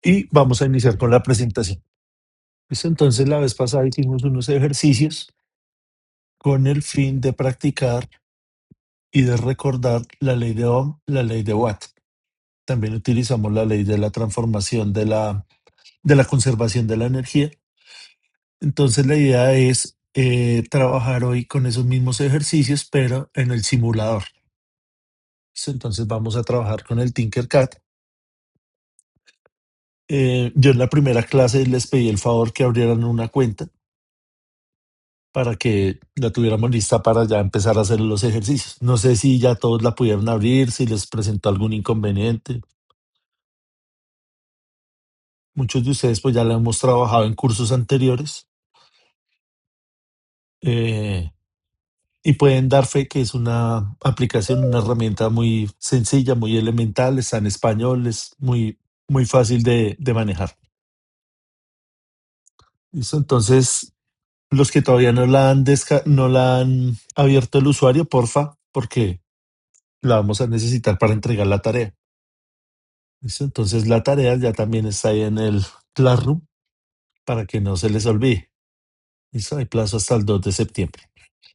y vamos a iniciar con la presentación. Listo, entonces la vez pasada hicimos unos ejercicios con el fin de practicar y de recordar la ley de Ohm, la ley de Watt. También utilizamos la ley de la transformación de la conservación de la energía. Entonces la idea es trabajar hoy con esos mismos ejercicios, pero en el simulador. ¿Listo? Entonces vamos a trabajar con el Tinkercad. Yo en la primera clase les pedí el favor que abrieran una cuenta para que la tuviéramos lista para ya empezar a hacer los ejercicios. No sé si ya todos la pudieron abrir, si les presentó algún inconveniente. Muchos de ustedes pues ya la hemos trabajado en cursos anteriores, eh, y pueden dar fe que es una aplicación, una herramienta muy sencilla, muy elemental, está en español, es muy fácil de manejar. ¿Listo? Entonces, los que todavía no la han abierto el usuario, porfa, porque la vamos a necesitar para entregar la tarea. ¿Listo? Entonces la tarea ya también está ahí en el Classroom para que no se les olvide. ¿Listo? Hay plazo hasta el 2 de septiembre.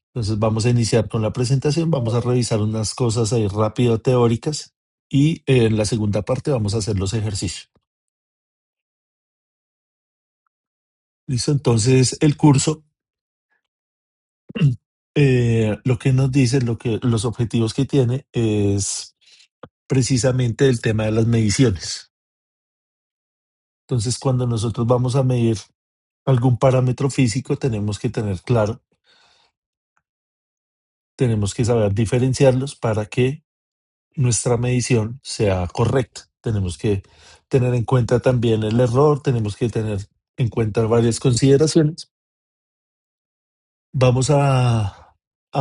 Entonces vamos a iniciar con la presentación, vamos a revisar unas cosas ahí rápido teóricas y en la segunda parte vamos a hacer los ejercicios. ¿Listo? Entonces el curso, lo que nos dice, los objetivos que tiene es precisamente el tema de las mediciones. Entonces cuando nosotros vamos a medir algún parámetro físico, tenemos que tener claro, tenemos que saber diferenciarlos para que nuestra medición sea correcta. Tenemos que tener en cuenta también el error, tenemos que tener en cuenta varias consideraciones. Vamos a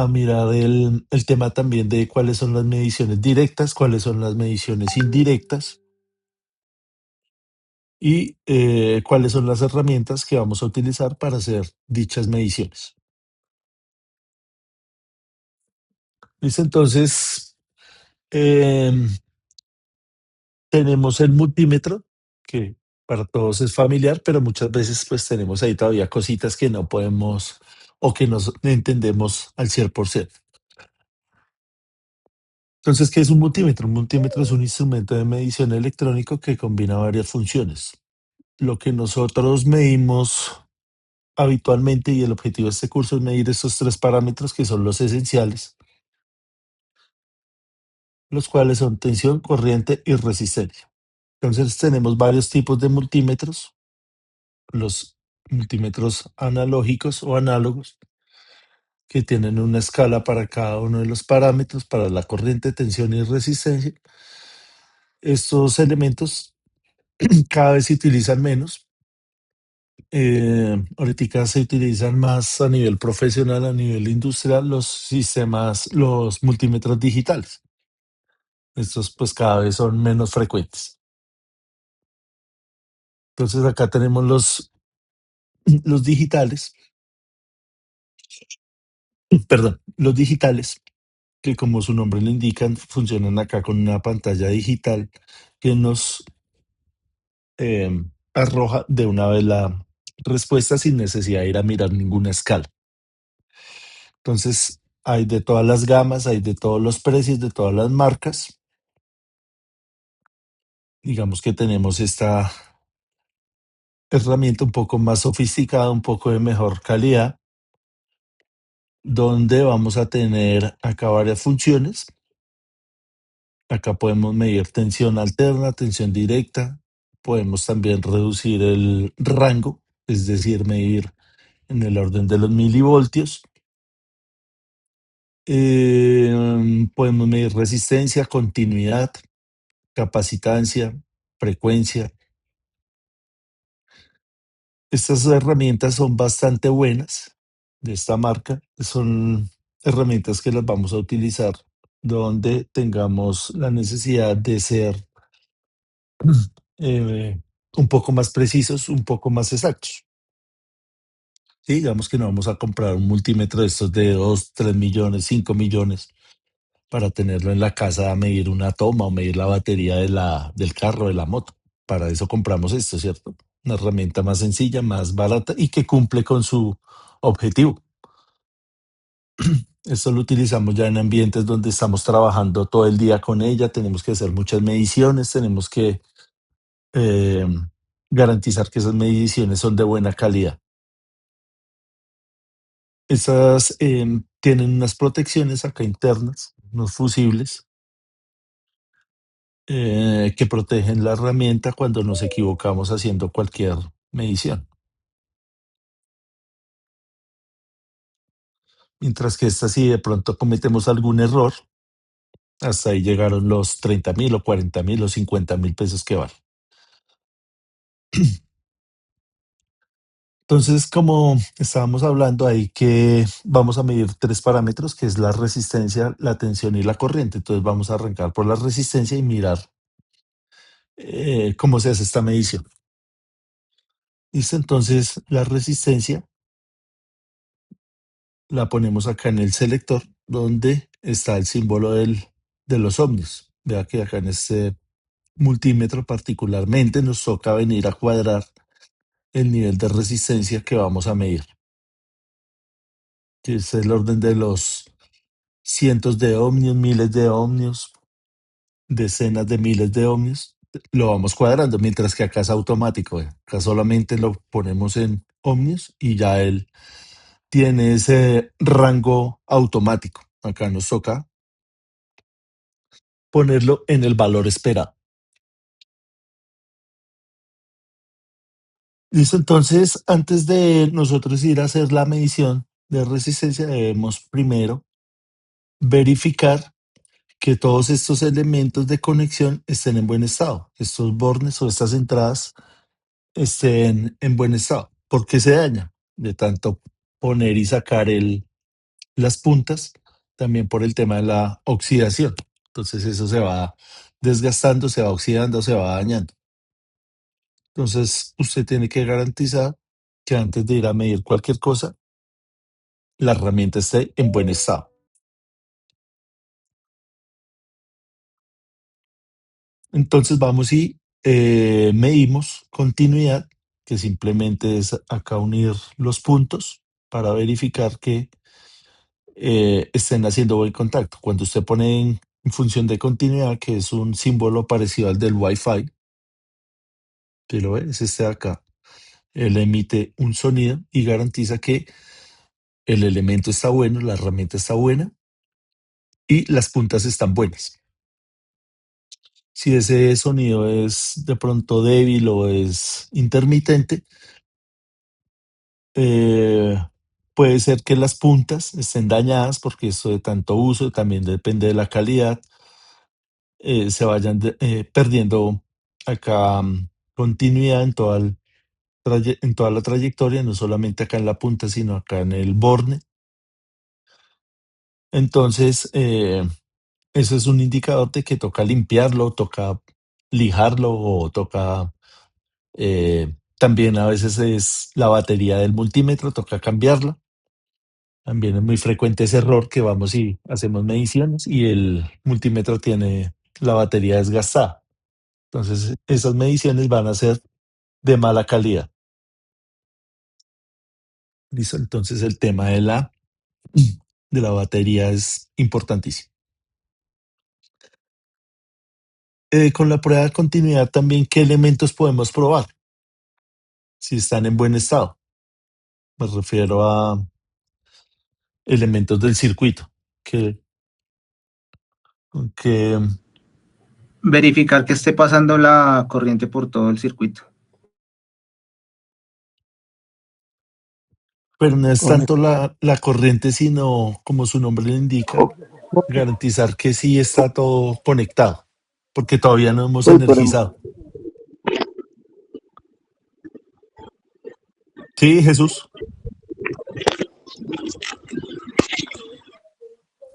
mirar el tema también de cuáles son las mediciones directas, cuáles son las mediciones indirectas y cuáles son las herramientas que vamos a utilizar para hacer dichas mediciones. ¿Listo? Entonces, em, tenemos el multímetro, que para todos es familiar, pero muchas veces pues tenemos ahí todavía cositas que no podemos o que no entendemos al 100%. Entonces, ¿qué es un multímetro? Un multímetro es un instrumento de medición electrónico que combina varias funciones. Lo que nosotros medimos habitualmente y el objetivo de este curso es medir estos tres parámetros que son los esenciales, los cuales son tensión, corriente y resistencia. Entonces, tenemos varios tipos de multímetros. Los multímetros analógicos o análogos, que tienen una escala para cada uno de los parámetros, para la corriente, tensión y resistencia. Estos elementos cada vez se utilizan menos. Ahorita se utilizan más a nivel profesional, a nivel industrial, los sistemas, los multímetros digitales. Estos pues cada vez son menos frecuentes. Entonces acá tenemos los digitales, perdón, los digitales que como su nombre lo indican, funcionan acá con una pantalla digital que nos arroja de una vez la respuesta sin necesidad de ir a mirar ninguna escala. Entonces, hay de todas las gamas, hay de todos los precios, de todas las marcas. Digamos que tenemos esta herramienta un poco más sofisticada, un poco de mejor calidad, donde vamos a tener acá varias funciones. Acá podemos medir tensión alterna, tensión directa. Podemos también reducir el rango, es decir, medir en el orden de los milivoltios. Podemos medir resistencia, continuidad, capacitancia, frecuencia. Estas herramientas son bastante buenas de esta marca. Son herramientas que las vamos a utilizar donde tengamos la necesidad de ser eh, un poco más precisos, un poco más exactos. Sí, digamos que no vamos a comprar un multímetro de estos de 2, 3 millones, 5 millones para tenerlo en la casa a medir una toma o medir la batería del carro, de la moto. para eso compramos esto, ¿cierto? Una herramienta más sencilla, más barata y que cumple con su objetivo. Esto lo utilizamos ya en ambientes donde estamos trabajando todo el día con ella, tenemos que hacer muchas mediciones, tenemos que eh, garantizar que esas mediciones son de buena calidad. Esas tienen unas protecciones acá internas, unos fusibles que protegen la herramienta cuando nos equivocamos haciendo cualquier medición. Mientras que esta, si de pronto cometemos algún error, hasta ahí llegaron los 30.000 o 40.000 o 50.000 pesos que vale. Entonces, como estábamos hablando ahí, que vamos a medir tres parámetros, que es la resistencia, la tensión y la corriente. Entonces, vamos a arrancar por la resistencia y mirar cómo se hace esta medición. Listo, entonces la resistencia la ponemos acá en el selector donde está el símbolo de los ohmios. Vea que acá en este multímetro particularmente nos toca venir a cuadrar el nivel de resistencia que vamos a medir, que es el orden de los cientos de ohmios, miles de ohmios, decenas de miles de ohmios. Lo vamos cuadrando, mientras que acá es automático. Acá solamente lo ponemos en ohmios y ya él tiene ese rango automático. Acá nos toca ponerlo en el valor esperado. Listo, entonces, antes de nosotros ir a hacer la medición de resistencia, debemos primero verificar que todos estos elementos de conexión estén en buen estado, estos bornes o estas entradas estén en buen estado. ¿Por qué se daña? De tanto poner y sacar las puntas, también por el tema de la oxidación. Entonces eso se va desgastando, se va oxidando, se va dañando. Entonces usted tiene que garantizar que antes de ir a medir cualquier cosa, la herramienta esté en buen estado. Entonces vamos y medimos continuidad, que simplemente es acá unir los puntos para verificar que estén haciendo buen contacto. Cuando usted pone en función de continuidad, que es un símbolo parecido al del Wi-Fi, que lo ve, es este de acá. Él emite un sonido y garantiza que el elemento está bueno, la herramienta está buena y las puntas están buenas. Si ese sonido es de pronto débil o es intermitente, eh, puede ser que las puntas estén dañadas porque esto de tanto uso también depende de la calidad, se vayan perdiendo acá continuidad en en toda la trayectoria, no solamente acá en la punta, sino acá en el borne. Entonces, eso es un indicador de que toca limpiarlo, toca lijarlo o toca, también a veces es la batería del multímetro, toca cambiarla. También es muy frecuente ese error que vamos y hacemos mediciones y el multímetro tiene la batería desgastada. Entonces, esas mediciones van a ser de mala calidad. ¿Listo? Entonces, el tema de la batería es importantísimo. Con la prueba de continuidad también, ¿qué elementos podemos probar? Si están en buen estado. Me refiero a elementos del circuito, que, que, Verificar que esté pasando la corriente por todo el circuito. pero no es tanto Correcto. la corriente, sino, como su nombre le indica, garantizar que sí está todo conectado, porque todavía no hemos Uy, pero energizado. Sí, Jesús.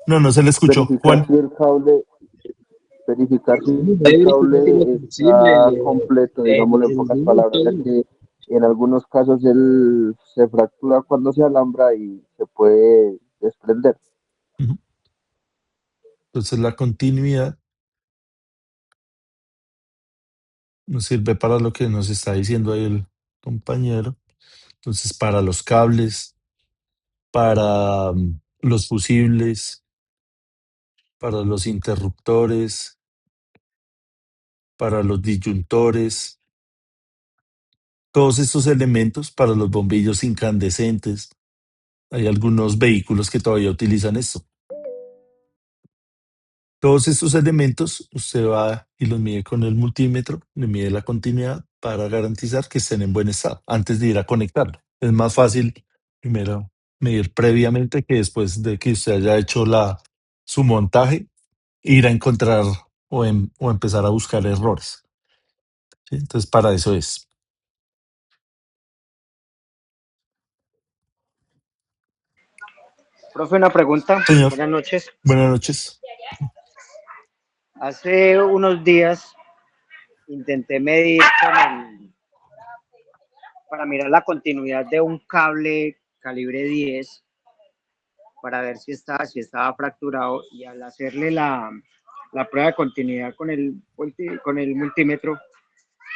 No, no se le escuchó. verificar Juan, si el cable, verificar si el Hay verificar que lo cable sensible está completo, digámoslo en el pocas luz, palabras, ya todo. que en algunos casos él se fractura cuando se alambra y se puede desprender. ujú, entonces la continuidad nos sirve para lo que nos está diciendo ahí el compañero. Entonces, para los cables, para los fusibles, para los interruptores, para los disyuntores, todos estos elementos para los bombillos incandescentes. Hay algunos vehículos que todavía utilizan esto. Todos estos elementos usted va y los mide con el multímetro, le mide la continuidad para garantizar que estén en buen estado antes de ir a conectarlo. Es más fácil primero medir previamente que después de que usted haya hecho su montaje, ir a encontrar o empezar a buscar errores. ¿Sí? Entonces, para eso es. Profe, una pregunta. Señor, Buenas noches. buenas noches. Hace unos días intenté medir para mirar la continuidad de un cable calibre 10 para ver si estaba fracturado, y al hacerle la prueba de continuidad con el multímetro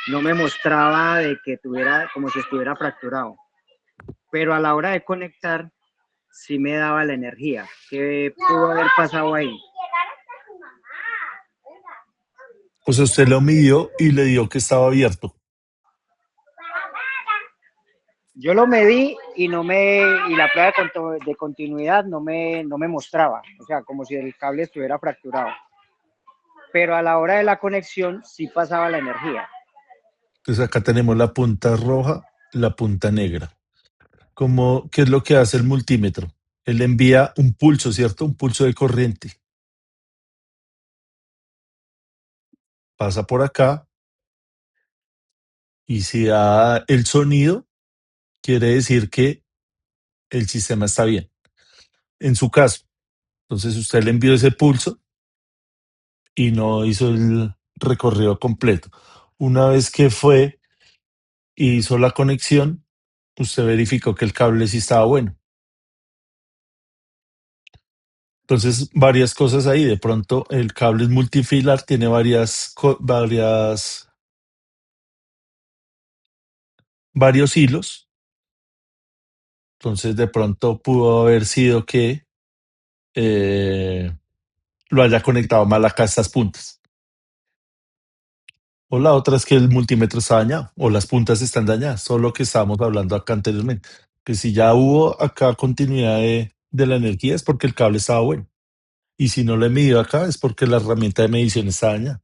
no me mostraba de que tuviera como si estuviera fracturado, pero a la hora de conectar sí me daba la energía. ¿Qué pudo haber pasado ahí? O sea, usted lo midió y le dio que estaba abierto. Yo lo medí y la prueba de continuidad no me mostraba, o sea, como si el cable estuviera fracturado. Pero a la hora de la conexión sí pasaba la energía. Entonces acá tenemos la punta roja, la punta negra. ¿Qué es lo que hace el multímetro? Él envía un pulso, ¿cierto? Un pulso de corriente. Pasa por acá y si da el sonido, quiere decir que el sistema está bien. En su caso, entonces usted le envió ese pulso y no hizo el recorrido completo. Una vez que fue y hizo la conexión, usted verificó que el cable sí estaba bueno. Entonces, varias cosas ahí. De pronto, el cable es multifilar, tiene varios hilos. Entonces, de pronto pudo haber sido que lo haya conectado mal acá a estas puntas. O la otra es que el multímetro está dañado o las puntas están dañadas, solo que estábamos hablando acá anteriormente. Que si ya hubo acá continuidad de la energía es porque el cable estaba bueno. Y si no lo he medido acá es porque la herramienta de medición está dañada.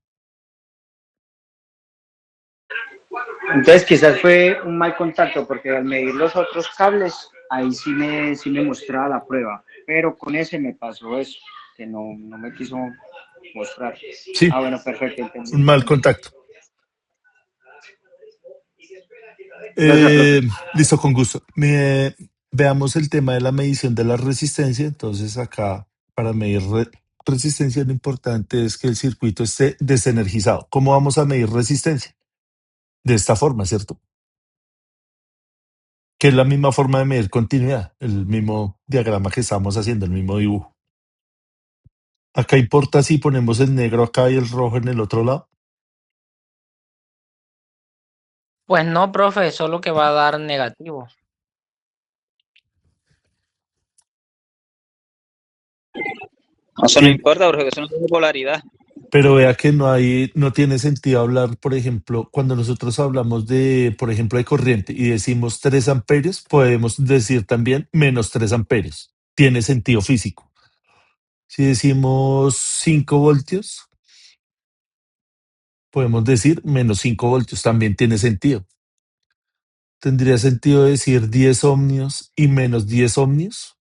Entonces quizás fue un mal contacto, porque al medir los otros cables, ahí sí me mostraba la prueba, pero con ese me pasó eso, que no me quiso mostrar. Sí, Ah, bueno, perfecto, entendí. un mal contacto. Gracias, profe. Listo, con gusto. Veamos el tema de la medición de la resistencia. Entonces, acá, para medir resistencia, lo importante es que el circuito esté desenergizado. ¿Cómo vamos a medir resistencia? De esta forma, ¿cierto? Que es la misma forma de medir continuidad, el mismo diagrama que estamos haciendo, el mismo dibujo. Acá importa si ponemos el negro acá y el rojo en el otro lado. Pues no, profe, solo que va a dar negativo. Eso no importa porque eso no tiene polaridad. Pero vea que no tiene sentido hablar, por ejemplo, cuando nosotros hablamos de, por ejemplo, de corriente y decimos 3 amperios, podemos decir también menos 3 amperios. Tiene sentido físico. Si decimos 5 voltios, podemos decir menos 5 voltios. También tiene sentido. ¿Tendría sentido decir 10 ohmios y menos 10 ohmios?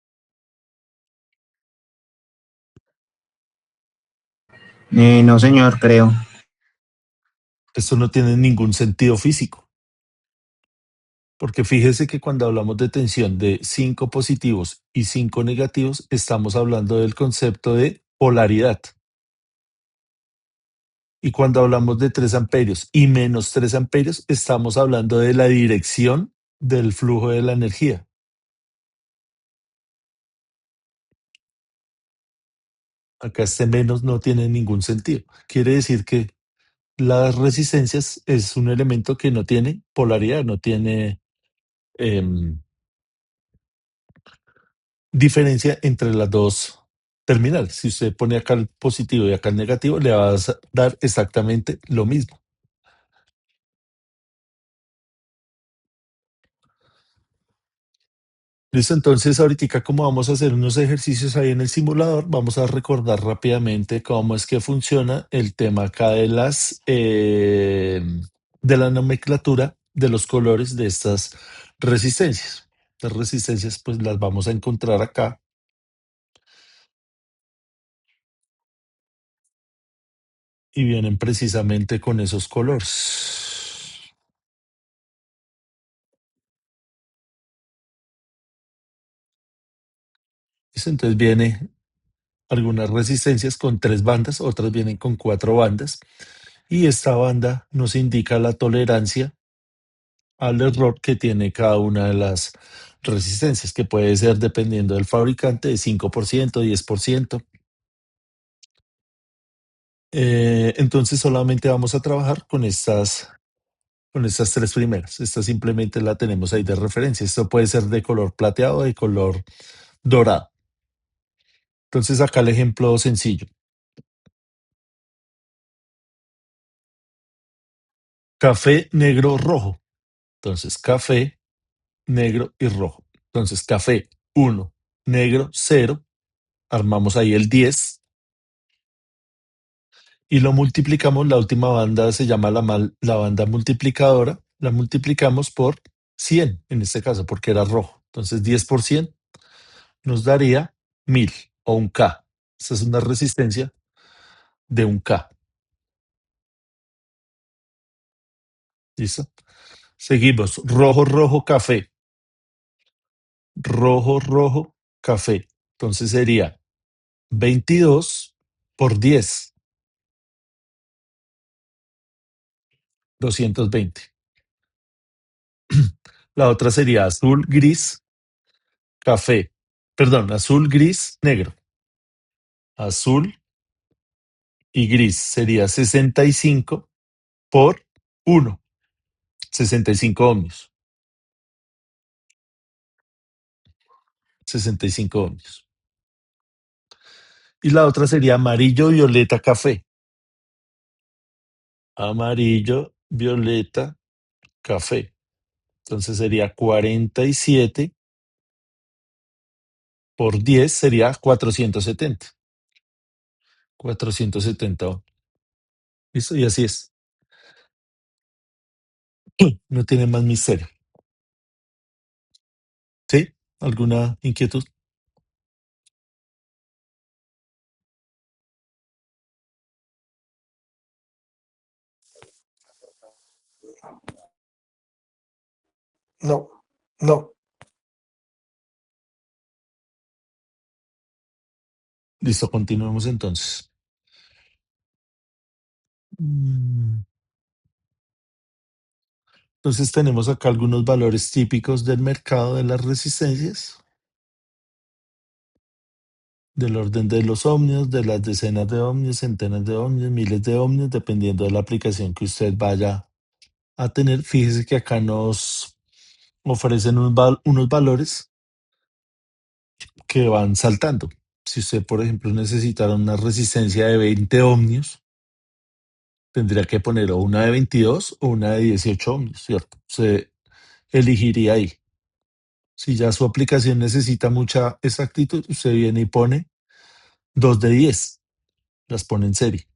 No, señor, creo. Esto no tiene ningún sentido físico. Porque fíjese que cuando hablamos de tensión de 5 positivos y 5 negativos, estamos hablando del concepto de polaridad. Y cuando hablamos de 3 amperios y menos 3 amperios, estamos hablando de la dirección del flujo de la energía. Acá este menos no tiene ningún sentido. Quiere decir que las resistencias es un elemento que no tiene polaridad, no tiene em, diferencia entre las dos terminales. Si usted pone acá el positivo y acá el negativo, le va a dar exactamente lo mismo. Listo, entonces ahorita como vamos a hacer unos ejercicios ahí en el simulador, vamos a recordar rápidamente cómo es que funciona el tema acá de de la nomenclatura de los colores de estas resistencias. Las resistencias pues las vamos a encontrar acá y vienen precisamente con esos colores. ¿Listo? Entonces viene algunas resistencias con 3 bandas, otras vienen con 4 bandas y esta banda nos indica la tolerancia al error que tiene cada una de las resistencias, que puede ser dependiendo del fabricante de 5%, 10%. Entonces solamente vamos a trabajar con estas 3 primeras. Esta simplemente la tenemos ahí de referencia. Esto puede ser de color plateado o de color dorado. Entonces acá el ejemplo sencillo. Café, negro, rojo. Entonces café, negro y rojo. Entonces café 1, negro 0. Armamos ahí el 10 y lo multiplicamos. La última banda se llama la banda multiplicadora. La multiplicamos por 100 en este caso porque era rojo. Entonces 10 por 100 nos daría 1000 o un K. Esta es una resistencia de un K. ¿Listo? Seguimos. Rojo, rojo, café. Rojo, rojo, café. Entonces sería 22 por 10, 220. La otra sería azul, gris, café. Perdón, azul, gris, negro. Azul y gris sería 65 por 1, 65 ohmios. 65 ohmios. Y la otra sería amarillo, violeta, café. Amarillo, violeta, café. Entonces sería 47 por 10 sería 470. 470 ohmios. ¿Listo? Y así es. No tiene más misterio. ¿Sí? ¿Alguna inquietud? No, no. Listo, continuemos entonces. Entonces tenemos acá algunos valores típicos del mercado de las resistencias, del orden de los ohmios, de las decenas de ohmios, centenas de ohmios, miles de ohmios, dependiendo de la aplicación que usted vaya a tener. Fíjese que acá nos ofrecen unos valores que van saltando. Si usted, por ejemplo, necesitara una resistencia de 20 ohmios, tendría que poner o una de 22 o una de 18 ohmios, ¿cierto? Usted elegiría ahí. Si ya su aplicación necesita mucha exactitud, usted viene y pone 2 de 10, las pone en serie.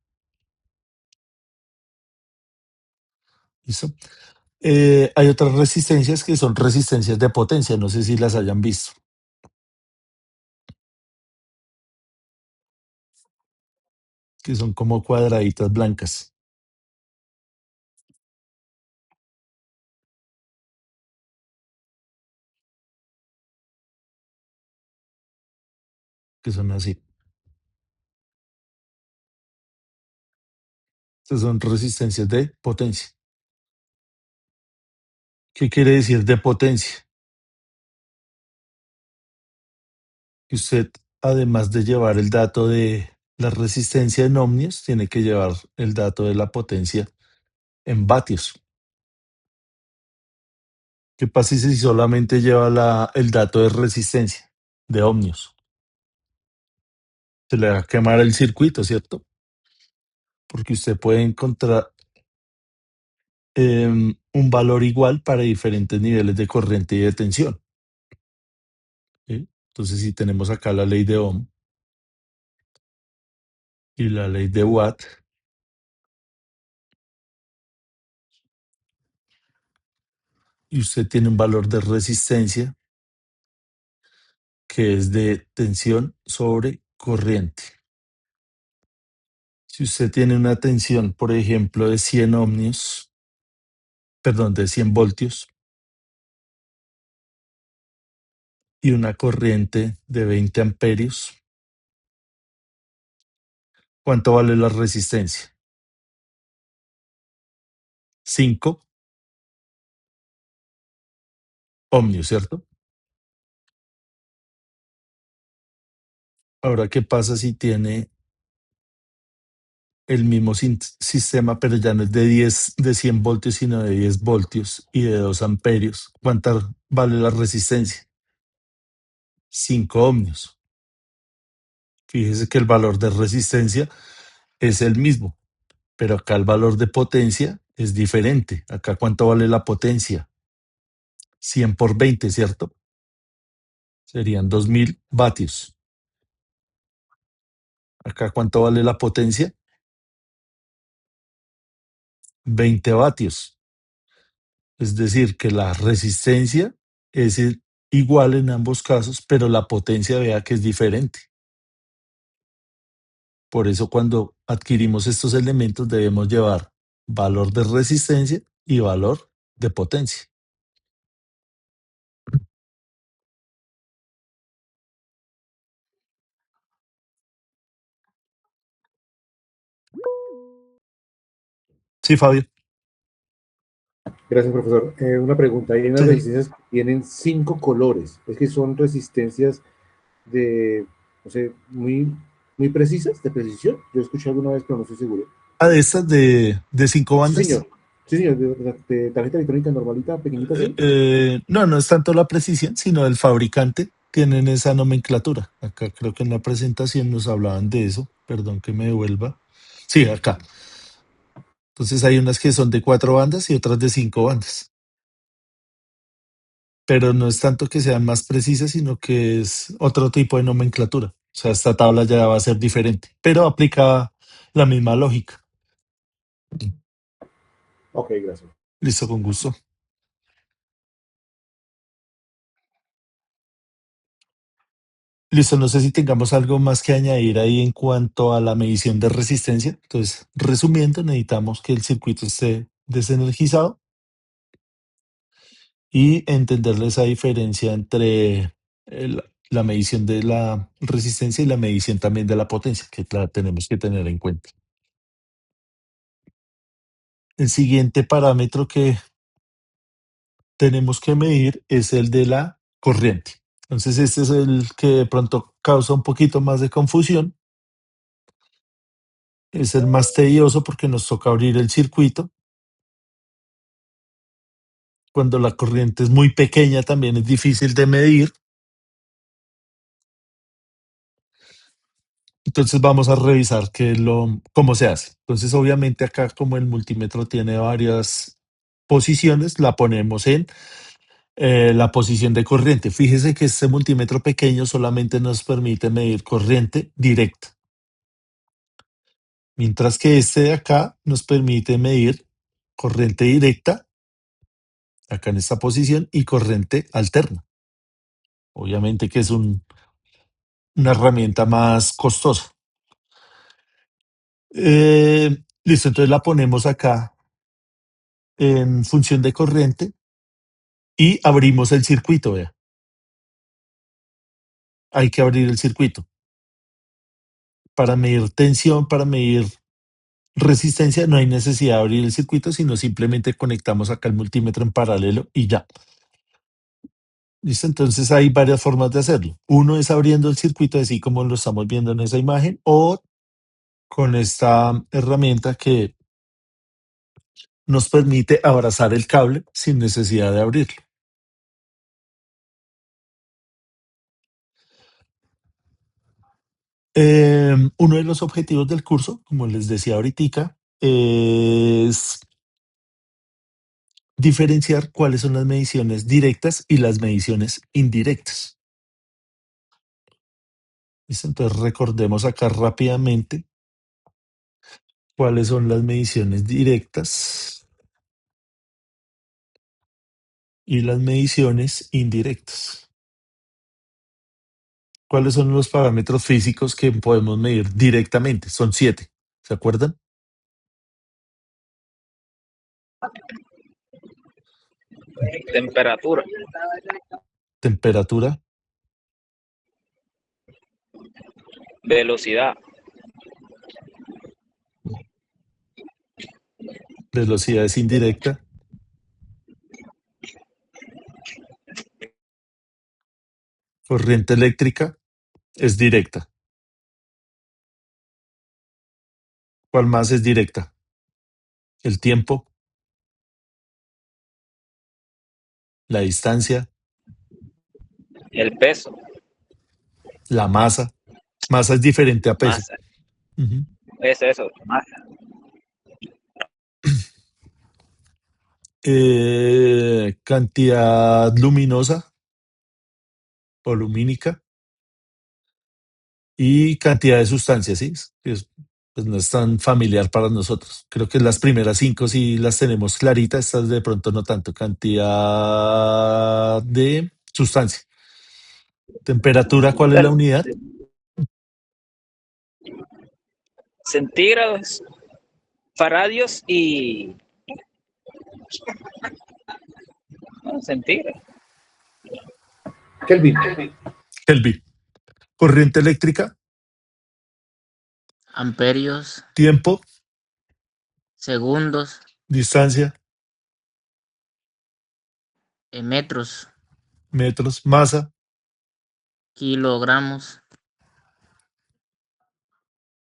¿Listo? Hay otras resistencias que son resistencias de potencia, no sé si las hayan visto, que son como cuadraditas blancas, que son así. Estas son resistencias de potencia. ¿Qué quiere decir de potencia? Que usted, además de llevar el dato de la resistencia en ohmios tiene que llevar el dato de la potencia en vatios. ¿Qué pasa si solamente lleva el dato de resistencia de ohmios? Se le va a quemar el circuito, ¿cierto? Porque usted puede encontrar un valor igual para diferentes niveles de corriente y de tensión. ¿Sí? Entonces, si tenemos acá la ley de Ohm y la ley de Watt, y usted tiene un valor de resistencia que es de tensión sobre corriente. Si usted tiene una tensión, por ejemplo, de 100 ohmios, perdón, de 100 voltios, y una corriente de 20 amperios, ¿cuánto vale la resistencia? 5 ohmios, ¿cierto? Ahora, ¿qué pasa si tiene el mismo sistema, pero ya no es de 100 voltios, sino de 10 voltios y de 2 amperios? ¿Cuánta vale la resistencia? 5 ohmios. Fíjese que el valor de resistencia es el mismo, pero acá el valor de potencia es diferente. Acá, ¿cuánto vale la potencia? 100 por 20, ¿cierto? Serían 2000 vatios. Acá, ¿cuánto vale la potencia? 20 vatios. Es decir, que la resistencia es igual en ambos casos, pero la potencia, vea que es diferente. Por eso, cuando adquirimos estos elementos, debemos llevar valor de resistencia y valor de potencia. Sí, Fabio. Gracias, profesor. Una pregunta. Hay unas Sí, sí. resistencias que tienen 5 colores. Es que son resistencias de, no sé, muy precisas, de precisión. Yo escuché alguna vez, pero no estoy seguro. De estas de 5 Sí, bandas. señor. Sí, señor. De tarjeta electrónica normalita, pequeñita, así. No, no es tanto la precisión, sino el fabricante. Tienen esa nomenclatura. Acá creo que en la presentación nos hablaban de eso. Perdón que me devuelva. Sí, acá. Entonces hay unas que son de 4 bandas y otras de 5 bandas. Pero no es tanto que sean más precisas, sino que es otro tipo de nomenclatura. O sea, esta tabla ya va a ser diferente, pero aplica la misma lógica. Ok, gracias. Listo, con gusto. Listo, no sé si tengamos algo más que añadir ahí en cuanto a la medición de resistencia. Entonces, resumiendo, necesitamos que el circuito esté desenergizado y entenderle esa diferencia entre la medición de la resistencia y la medición también de la potencia, que la tenemos que tener en cuenta. El siguiente parámetro que tenemos que medir es el de la corriente. Entonces, este es el que de pronto causa un poquito más de confusión. Es el más tedioso porque nos toca abrir el circuito. Cuando la corriente es muy pequeña también es difícil de medir. Entonces vamos a revisar cómo se hace. Entonces, obviamente acá, como el multímetro tiene varias posiciones, la ponemos en la posición de corriente. Fíjese que este multímetro pequeño solamente nos permite medir corriente directa, mientras que este de acá nos permite medir corriente directa, acá en esta posición, y corriente alterna. Obviamente que es una herramienta más costosa. Listo, entonces la ponemos acá en función de corriente y abrimos el circuito, vea. Hay que abrir el circuito. Para medir tensión, para medir resistencia, no hay necesidad de abrir el circuito, sino simplemente conectamos acá el multímetro en paralelo y ya. ¿Listo? Entonces hay varias formas de hacerlo. Uno es abriendo el circuito, así como lo estamos viendo en esa imagen, o con esta herramienta que nos permite abrazar el cable sin necesidad de abrirlo. Uno de los objetivos del curso, como les decía ahorita, es diferenciar cuáles son las mediciones directas y las mediciones indirectas. ¿Listo? Entonces recordemos acá rápidamente cuáles son las mediciones directas y las mediciones indirectas. ¿Cuáles son los parámetros físicos que podemos medir directamente? Son 7. ¿Se acuerdan? Temperatura, Temperatura, velocidad, velocidad es indirecta, corriente eléctrica es directa. ¿Cuál más es directa? El tiempo, la distancia, el peso, la masa. Masa es diferente a peso. masa, Ujú. es eso, masa, Cantidad luminosa o lumínica y cantidad de sustancias, ¿sí? Pues no es tan familiar para nosotros. Creo que las primeras 5 sí las tenemos claritas, estas de pronto no tanto. Cantidad de sustancia. Temperatura, ¿cuál es la unidad? centígrados, faradios y centígrados, Kelvin, Kelvin. Corriente eléctrica, Amperios, tiempo, segundos, distancia, metros, metros, masa, kilogramos,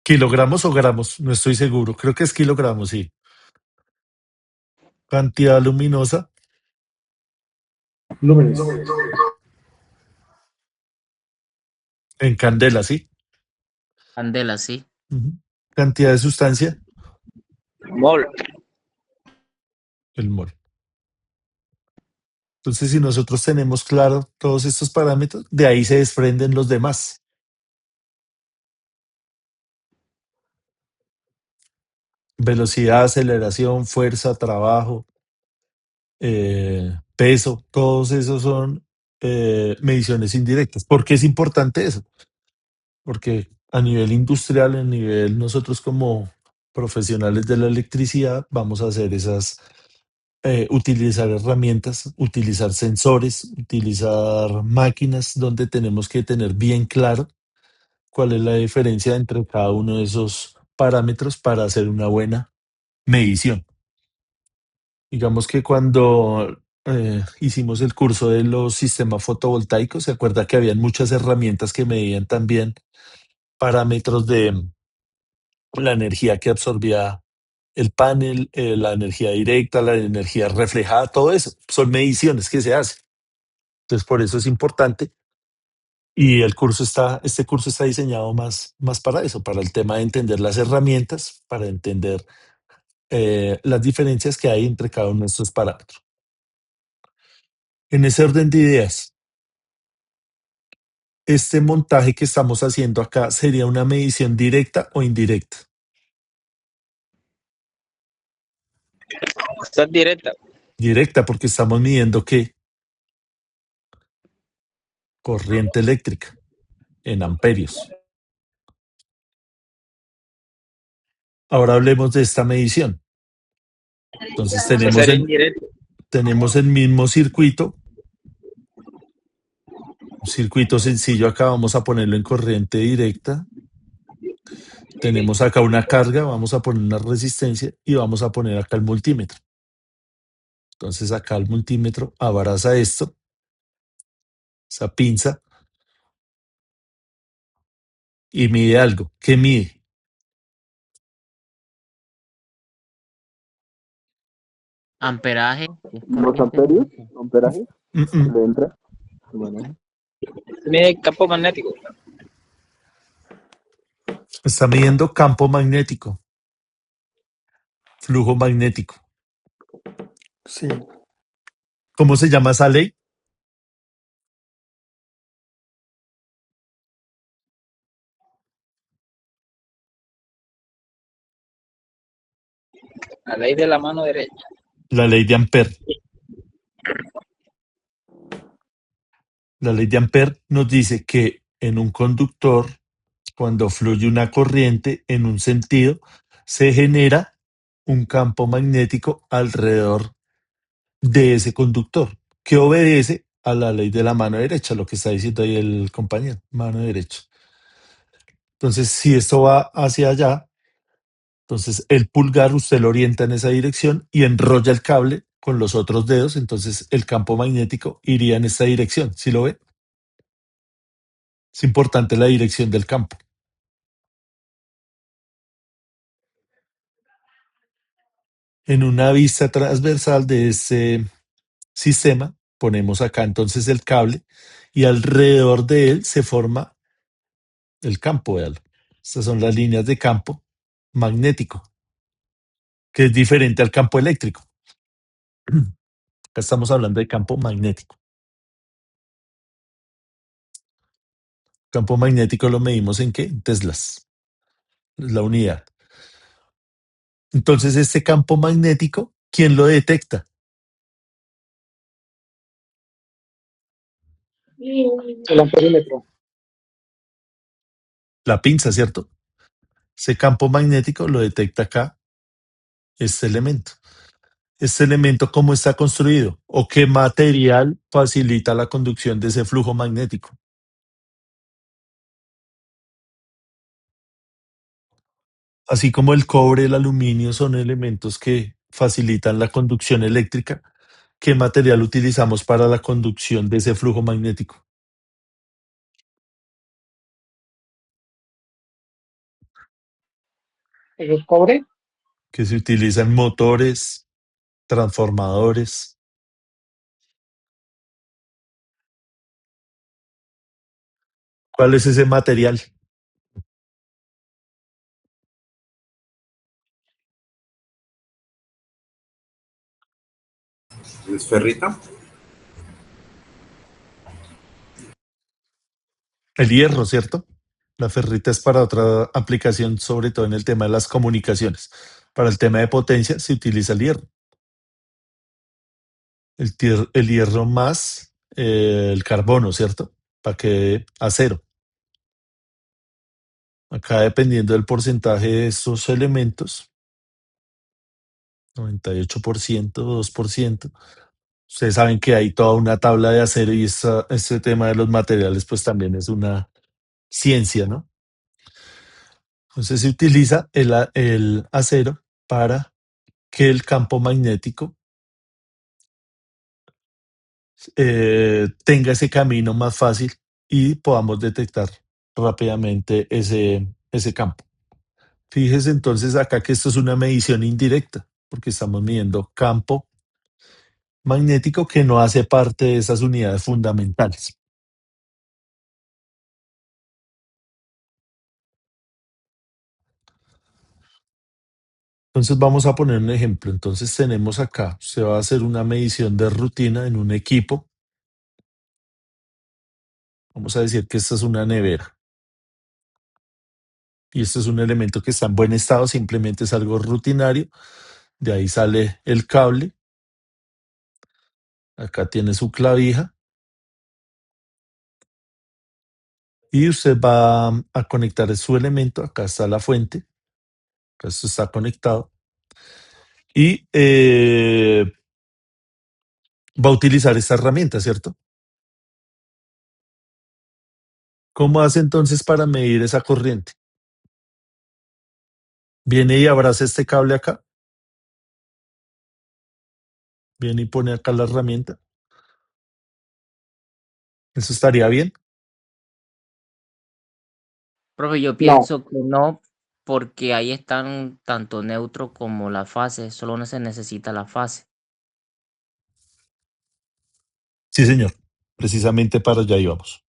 kilogramos o gramos, no estoy seguro. Creo que es kilogramos, sí. Cantidad luminosa, lúmenes, en candela, ¿sí? candela, sí. Ujú. Cantidad de sustancia, mol, el mol. Entonces, si nosotros tenemos claro todos estos parámetros, de ahí se desprenden los demás. Velocidad, aceleración, fuerza, trabajo, peso, todos esos son mediciones indirectas. ¿Por qué es importante eso? Porque a nivel industrial, a nivel nosotros como profesionales de la electricidad, vamos a hacer utilizar herramientas, utilizar sensores, utilizar máquinas donde tenemos que tener bien claro cuál es la diferencia entre cada uno de esos parámetros para hacer una buena medición. Digamos que cuando hicimos el curso de los sistemas fotovoltaicos, se acuerda que habían muchas herramientas que medían también parámetros de la energía que absorbía el panel, la energía directa, la energía reflejada, todo eso. Son mediciones que se hacen. Entonces, por eso es importante. Y este curso está diseñado más para eso, para el tema de entender las herramientas, para entender las diferencias que hay entre cada uno de estos parámetros. En ese orden de ideas, este montaje que estamos haciendo acá sería una medición directa o indirecta. está directa, Directa porque estamos midiendo qué corriente eléctrica en amperios. Ahora hablemos de esta medición. Entonces eso sería indirecto, tenemos el mismo circuito, un circuito sencillo acá, vamos a ponerlo en corriente directa. Tenemos acá una carga, vamos a poner una resistencia y vamos a poner acá el multímetro. Entonces acá el multímetro abraza esto, esa pinza, y mide algo. ¿Qué mide? Amperaje, es Los corriente. amperios, amperajes, Mm-mm. le entra. Bueno, Mide campo magnético. Está midiendo campo magnético, flujo magnético. Sí. ¿Cómo se llama esa ley? La ley de la mano derecha. La ley de Ampère. La ley de Ampère nos dice que en un conductor, cuando fluye una corriente en un sentido, se genera un campo magnético alrededor de ese conductor, que obedece a la ley de la mano derecha, lo que está diciendo ahí el compañero, mano derecha. Entonces, si esto va hacia allá, entonces el pulgar usted lo orienta en esa dirección y enrolla el cable con los otros dedos, entonces el campo magnético iría en esta dirección. ¿Sí lo ve? Es importante la dirección del campo. En una vista transversal de ese sistema, ponemos acá entonces el cable y alrededor de él se forma el campo. Véalo. Estas son las líneas de campo magnético, que es diferente al campo eléctrico. Acá estamos hablando de campo magnético. Campo magnético lo medimos en qué? En teslas. Es la unidad. Entonces, este campo magnético, ¿quién lo detecta? El amperímetro. La pinza, ¿cierto? Ese campo magnético lo detecta acá este elemento. Este elemento, ¿cómo está construido? ¿O qué material facilita la conducción de ese flujo magnético? Así como el cobre, el aluminio son elementos que facilitan la conducción eléctrica, ¿qué material utilizamos para la conducción de ese flujo magnético? ¿El cobre? Que se utiliza en motores, transformadores. ¿Cuál es ese material? ¿Es ferrita? El hierro, ¿cierto? La ferrita es para otra aplicación, sobre todo en el tema de las comunicaciones. Para el tema de potencia se utiliza el hierro. El hierro más el carbono, ¿cierto? Para que acero. Acá dependiendo del porcentaje de estos elementos, 98%, 2%. Ustedes saben que hay toda una tabla de acero y este tema de los materiales pues también es una ciencia, ¿no? Entonces se utiliza el acero para que el campo magnético tenga ese camino más fácil y podamos detectar rápidamente ese campo. Fíjese entonces acá que esto es una medición indirecta, porque estamos midiendo campo magnético que no hace parte de esas unidades fundamentales. Entonces vamos a poner un ejemplo. Entonces tenemos acá, se va a hacer una medición de rutina en un equipo. Vamos a decir que esta es una nevera. Y este es un elemento que está en buen estado, simplemente es algo rutinario. De ahí sale el cable. Acá tiene su clavija. Y usted va a conectar su elemento. Acá está la fuente. Acá esto está conectado. Y va a utilizar esta herramienta, ¿cierto? ¿Cómo hace entonces para medir esa corriente? Viene y abraza este cable acá. Viene y pone acá la herramienta. Eso estaría bien. Profe, yo No, pienso que no, porque ahí están tanto neutro como la fase, solo no se necesita la fase. Sí, señor. Precisamente para allá íbamos.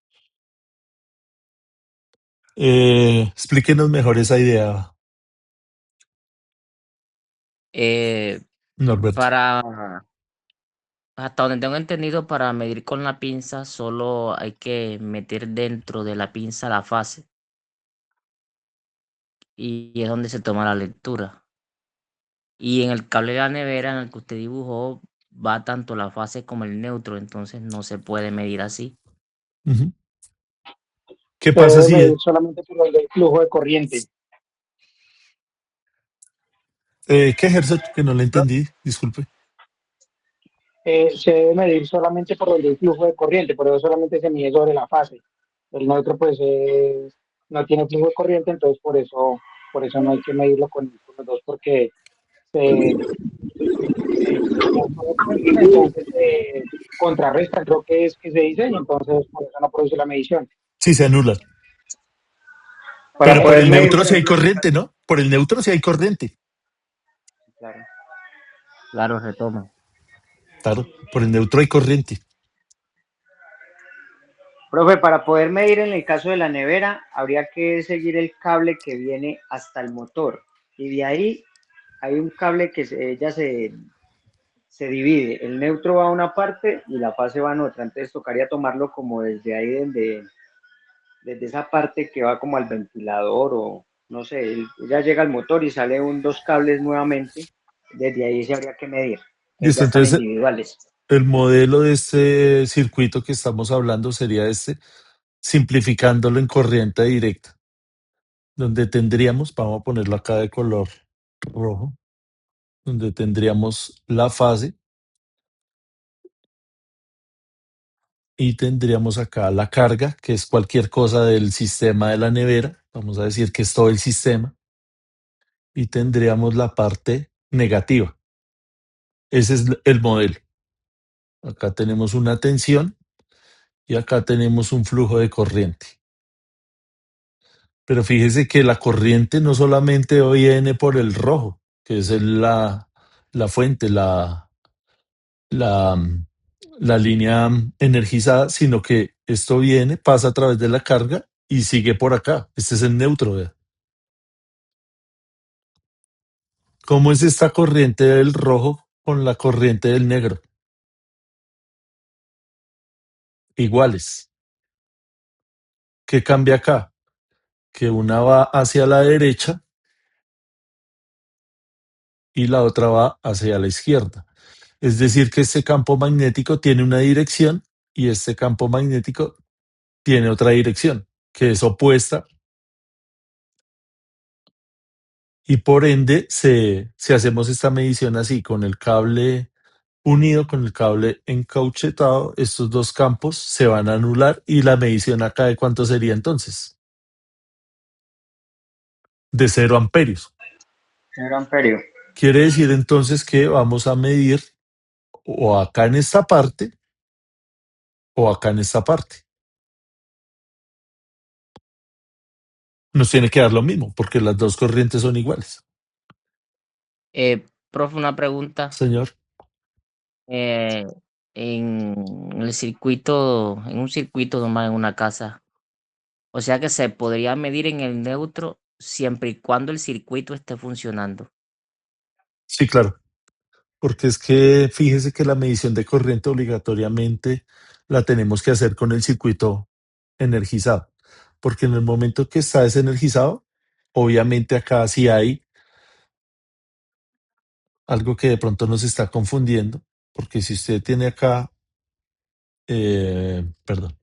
Explíquenos mejor esa idea, Eh, Norberto. para, hasta donde tengo entendido, para medir con la pinza, solo hay que meter dentro de la pinza la fase y es donde se toma la lectura. Y en el cable de la nevera en el que usted dibujó va tanto la fase como el neutro, entonces no se puede medir así. Ujú. ¿Qué Se pasa debe si... medir solamente por el flujo de corriente. ¿Qué ejerce? Que no le entendí, disculpe. Se debe medir solamente por donde hay flujo de corriente, por eso solamente se mide sobre la fase. El neutro pues no tiene flujo de corriente, entonces por eso no hay que medirlo con los dos porque se, como flujo continua, entonces contrarresta, creo que es que se dice, y entonces por eso no produce la medición. Sí, se anulan. Para Pero por poder el medir, neutro por sí hay ejemplo, en el corriente, caso, ¿no? Por el neutro sí hay corriente. claro. Claro, retoma. Claro, por el neutro hay corriente. Profe, para poder medir en el caso de la nevera, habría que seguir el cable que viene hasta el motor. Y de ahí hay un cable que se divide. El neutro va a una parte y la fase va a otra. Entonces tocaría tomarlo como desde ahí, desde esa parte que va como al ventilador o no sé, ya llega al motor y sale dos cables nuevamente. Desde ahí se habría que medir. Ya Listo, están entonces individuales. el modelo de este circuito que estamos hablando sería este, simplificándolo en corriente directa, donde tendríamos, vamos a ponerlo acá de color rojo, donde tendríamos la fase y tendríamos acá la carga, que es cualquier cosa del sistema de la nevera, vamos a decir que es todo el sistema, y tendríamos la parte negativa. Ese es el modelo. Acá tenemos una tensión y acá tenemos un flujo de corriente. Pero fíjese que la corriente no solamente viene por el rojo, que es la fuente, la, la línea energizada, sino que esto viene, pasa a través de la carga y sigue por acá. Este es el neutro. ¿Vea? ¿Cómo es esta corriente del rojo con la corriente del negro? Iguales. ¿Qué cambia acá? Que una va hacia la derecha y la otra va hacia la izquierda. Es decir, que este campo magnético tiene una dirección y este campo magnético tiene otra dirección, que es opuesta, y por ende, si hacemos esta medición así, con el cable unido, con el cable encauchetado, estos dos campos se van a anular y la medición acá de cuánto sería entonces, de 0 amperios. Señor Amperio. Quiere decir entonces que vamos a medir o acá en esta parte o acá en esta parte. Nos tiene que dar lo mismo porque las dos corrientes son iguales. Profe, una pregunta. Señor. Eh, en el circuito, en un circuito normal en una casa, o sea que se podría medir en el neutro siempre y cuando el circuito esté funcionando. Sí, claro. Porque es que fíjese que la medición de corriente obligatoriamente la tenemos que hacer con el circuito energizado. Porque en el momento que está desenergizado, obviamente acá sí hay algo que de pronto nos está confundiendo. Porque si usted tiene acá, perdón,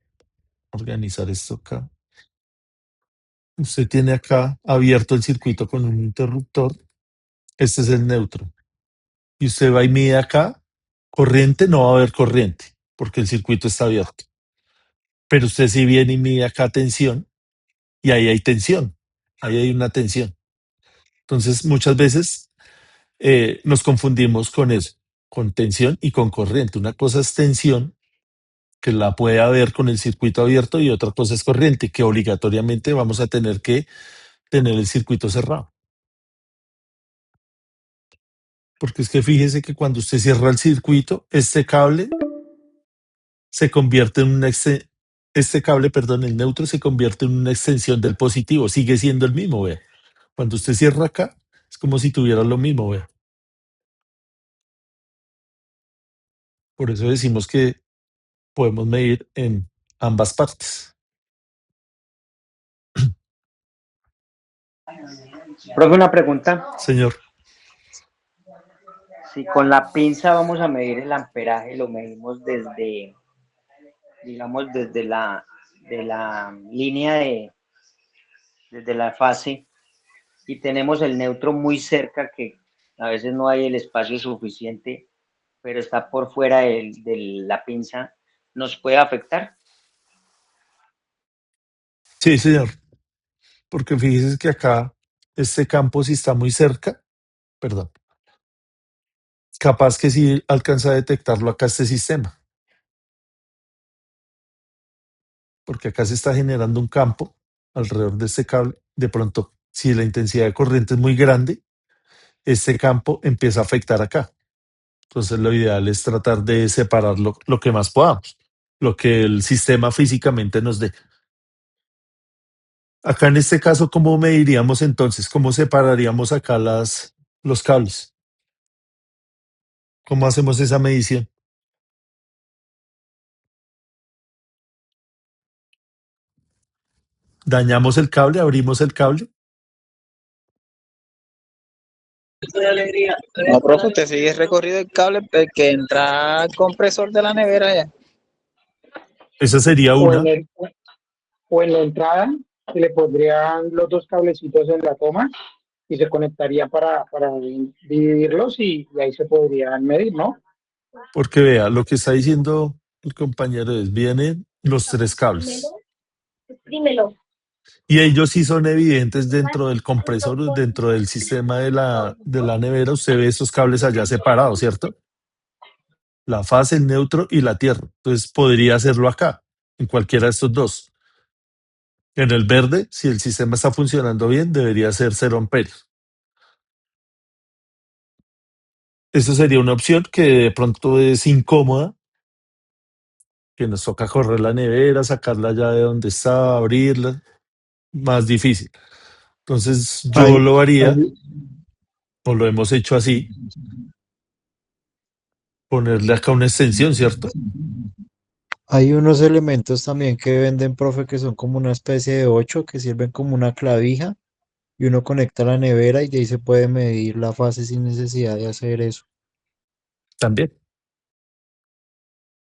organizar esto acá. Usted tiene acá abierto el circuito con un interruptor. Este es el neutro. Y usted va y mide acá, corriente, no va a haber corriente, porque el circuito está abierto. Pero usted si viene y mide acá tensión, y ahí hay tensión, ahí hay una tensión. Entonces, muchas veces nos confundimos con eso, con tensión y con corriente. Una cosa es tensión, que la puede haber con el circuito abierto, y otra cosa es corriente, que obligatoriamente vamos a tener que tener el circuito cerrado. Porque es que fíjese que cuando usted cierra el circuito, este cable se convierte en este cable, perdón, el neutro se convierte en una extensión del positivo, sigue siendo el mismo, vea. Cuando usted cierra acá, es como si tuviera lo mismo, vea. Por eso decimos que podemos medir en ambas partes. Profe, una pregunta. Señor, Si con la pinza vamos a medir el amperaje, lo medimos desde, digamos, de la línea desde la fase, y tenemos el neutro muy cerca, que a veces no hay el espacio suficiente, pero está por fuera de la pinza, ¿nos puede afectar? sí, señor, porque fíjese que acá este campo si está muy cerca, perdón, capaz que sí alcanza a detectarlo acá este sistema, porque acá se está generando un campo alrededor de este cable. De pronto, si la intensidad de corriente es muy grande, este campo empieza a afectar acá. Entonces, lo ideal es tratar de separarlo lo que más podamos, lo que el sistema físicamente nos dé. Acá en este caso, ¿cómo mediríamos entonces? ¿Cómo separaríamos acá los cables? ¿Cómo hacemos esa medición? Dañamos el cable, abrimos el cable. No, profe, usted sigue el recorrido del cable que entra al compresor de la nevera ya. Esa sería O en una, o en la entrada se le pondrían los dos cablecitos en la toma y se conectaría para dividirlos y ahí se podrían medir, ¿no? porque vea, lo que está diciendo el compañero es, vienen los tres cables. Y ellos sí son evidentes dentro del compresor, dentro del sistema de la nevera. Usted ve esos cables allá separados, ¿cierto? La fase, el neutro y la tierra. Entonces podría hacerlo acá, en cualquiera de estos dos. En el verde, si el sistema está funcionando bien, debería ser 0 amperios. Eso sería una opción que de pronto es incómoda, que nos toca correr la nevera, sacarla ya de donde está, abrirla, más difícil. Entonces yo Hay, lo haría, hay, o lo hemos hecho así, ponerle acá una extensión, ¿cierto? Hay unos elementos también que venden, profe, que son como una especie de 8 que sirven como una clavija y uno conecta la nevera y de ahí se puede medir la fase sin necesidad de hacer eso. También.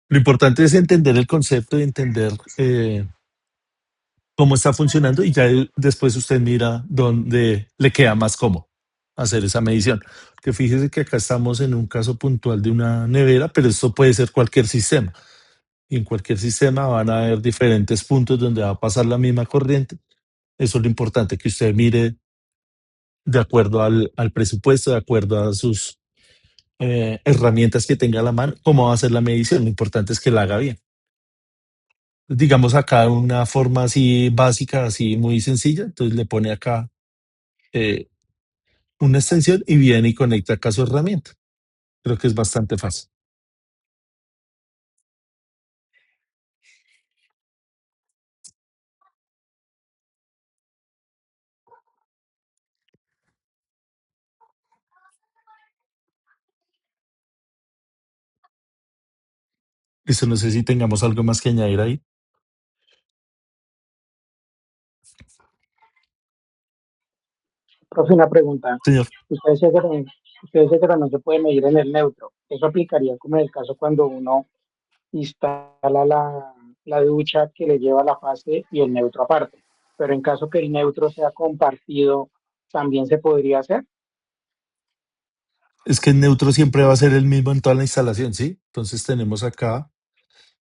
Lo importante es entender el concepto y entender cómo está funcionando y ya después usted mira dónde le queda más cómodo hacer esa medición. Que fíjese que acá estamos en un caso puntual de una nevera, pero esto puede ser cualquier sistema. Y en cualquier sistema van a haber diferentes puntos donde va a pasar la misma corriente. Eso es lo importante, que usted mire de acuerdo al presupuesto, de acuerdo a sus herramientas que tenga a la mano, cómo va a ser la medición. Lo importante es que la haga bien. Digamos acá una forma así básica, así muy sencilla, entonces le pone acá eh, una extensión y viene y conecta acá su herramienta. Creo que es bastante fácil. Listo, no sé si tengamos algo más que añadir ahí. Profe, una pregunta. Señor, Usted dice que, usted dice que no se puede medir en el neutro. Eso aplicaría como en el caso cuando uno instala la ducha que le lleva la fase y el neutro aparte. Pero en caso que el neutro sea compartido, también se podría hacer. es que el neutro siempre va a ser el mismo en toda la instalación, ¿sí? Entonces tenemos acá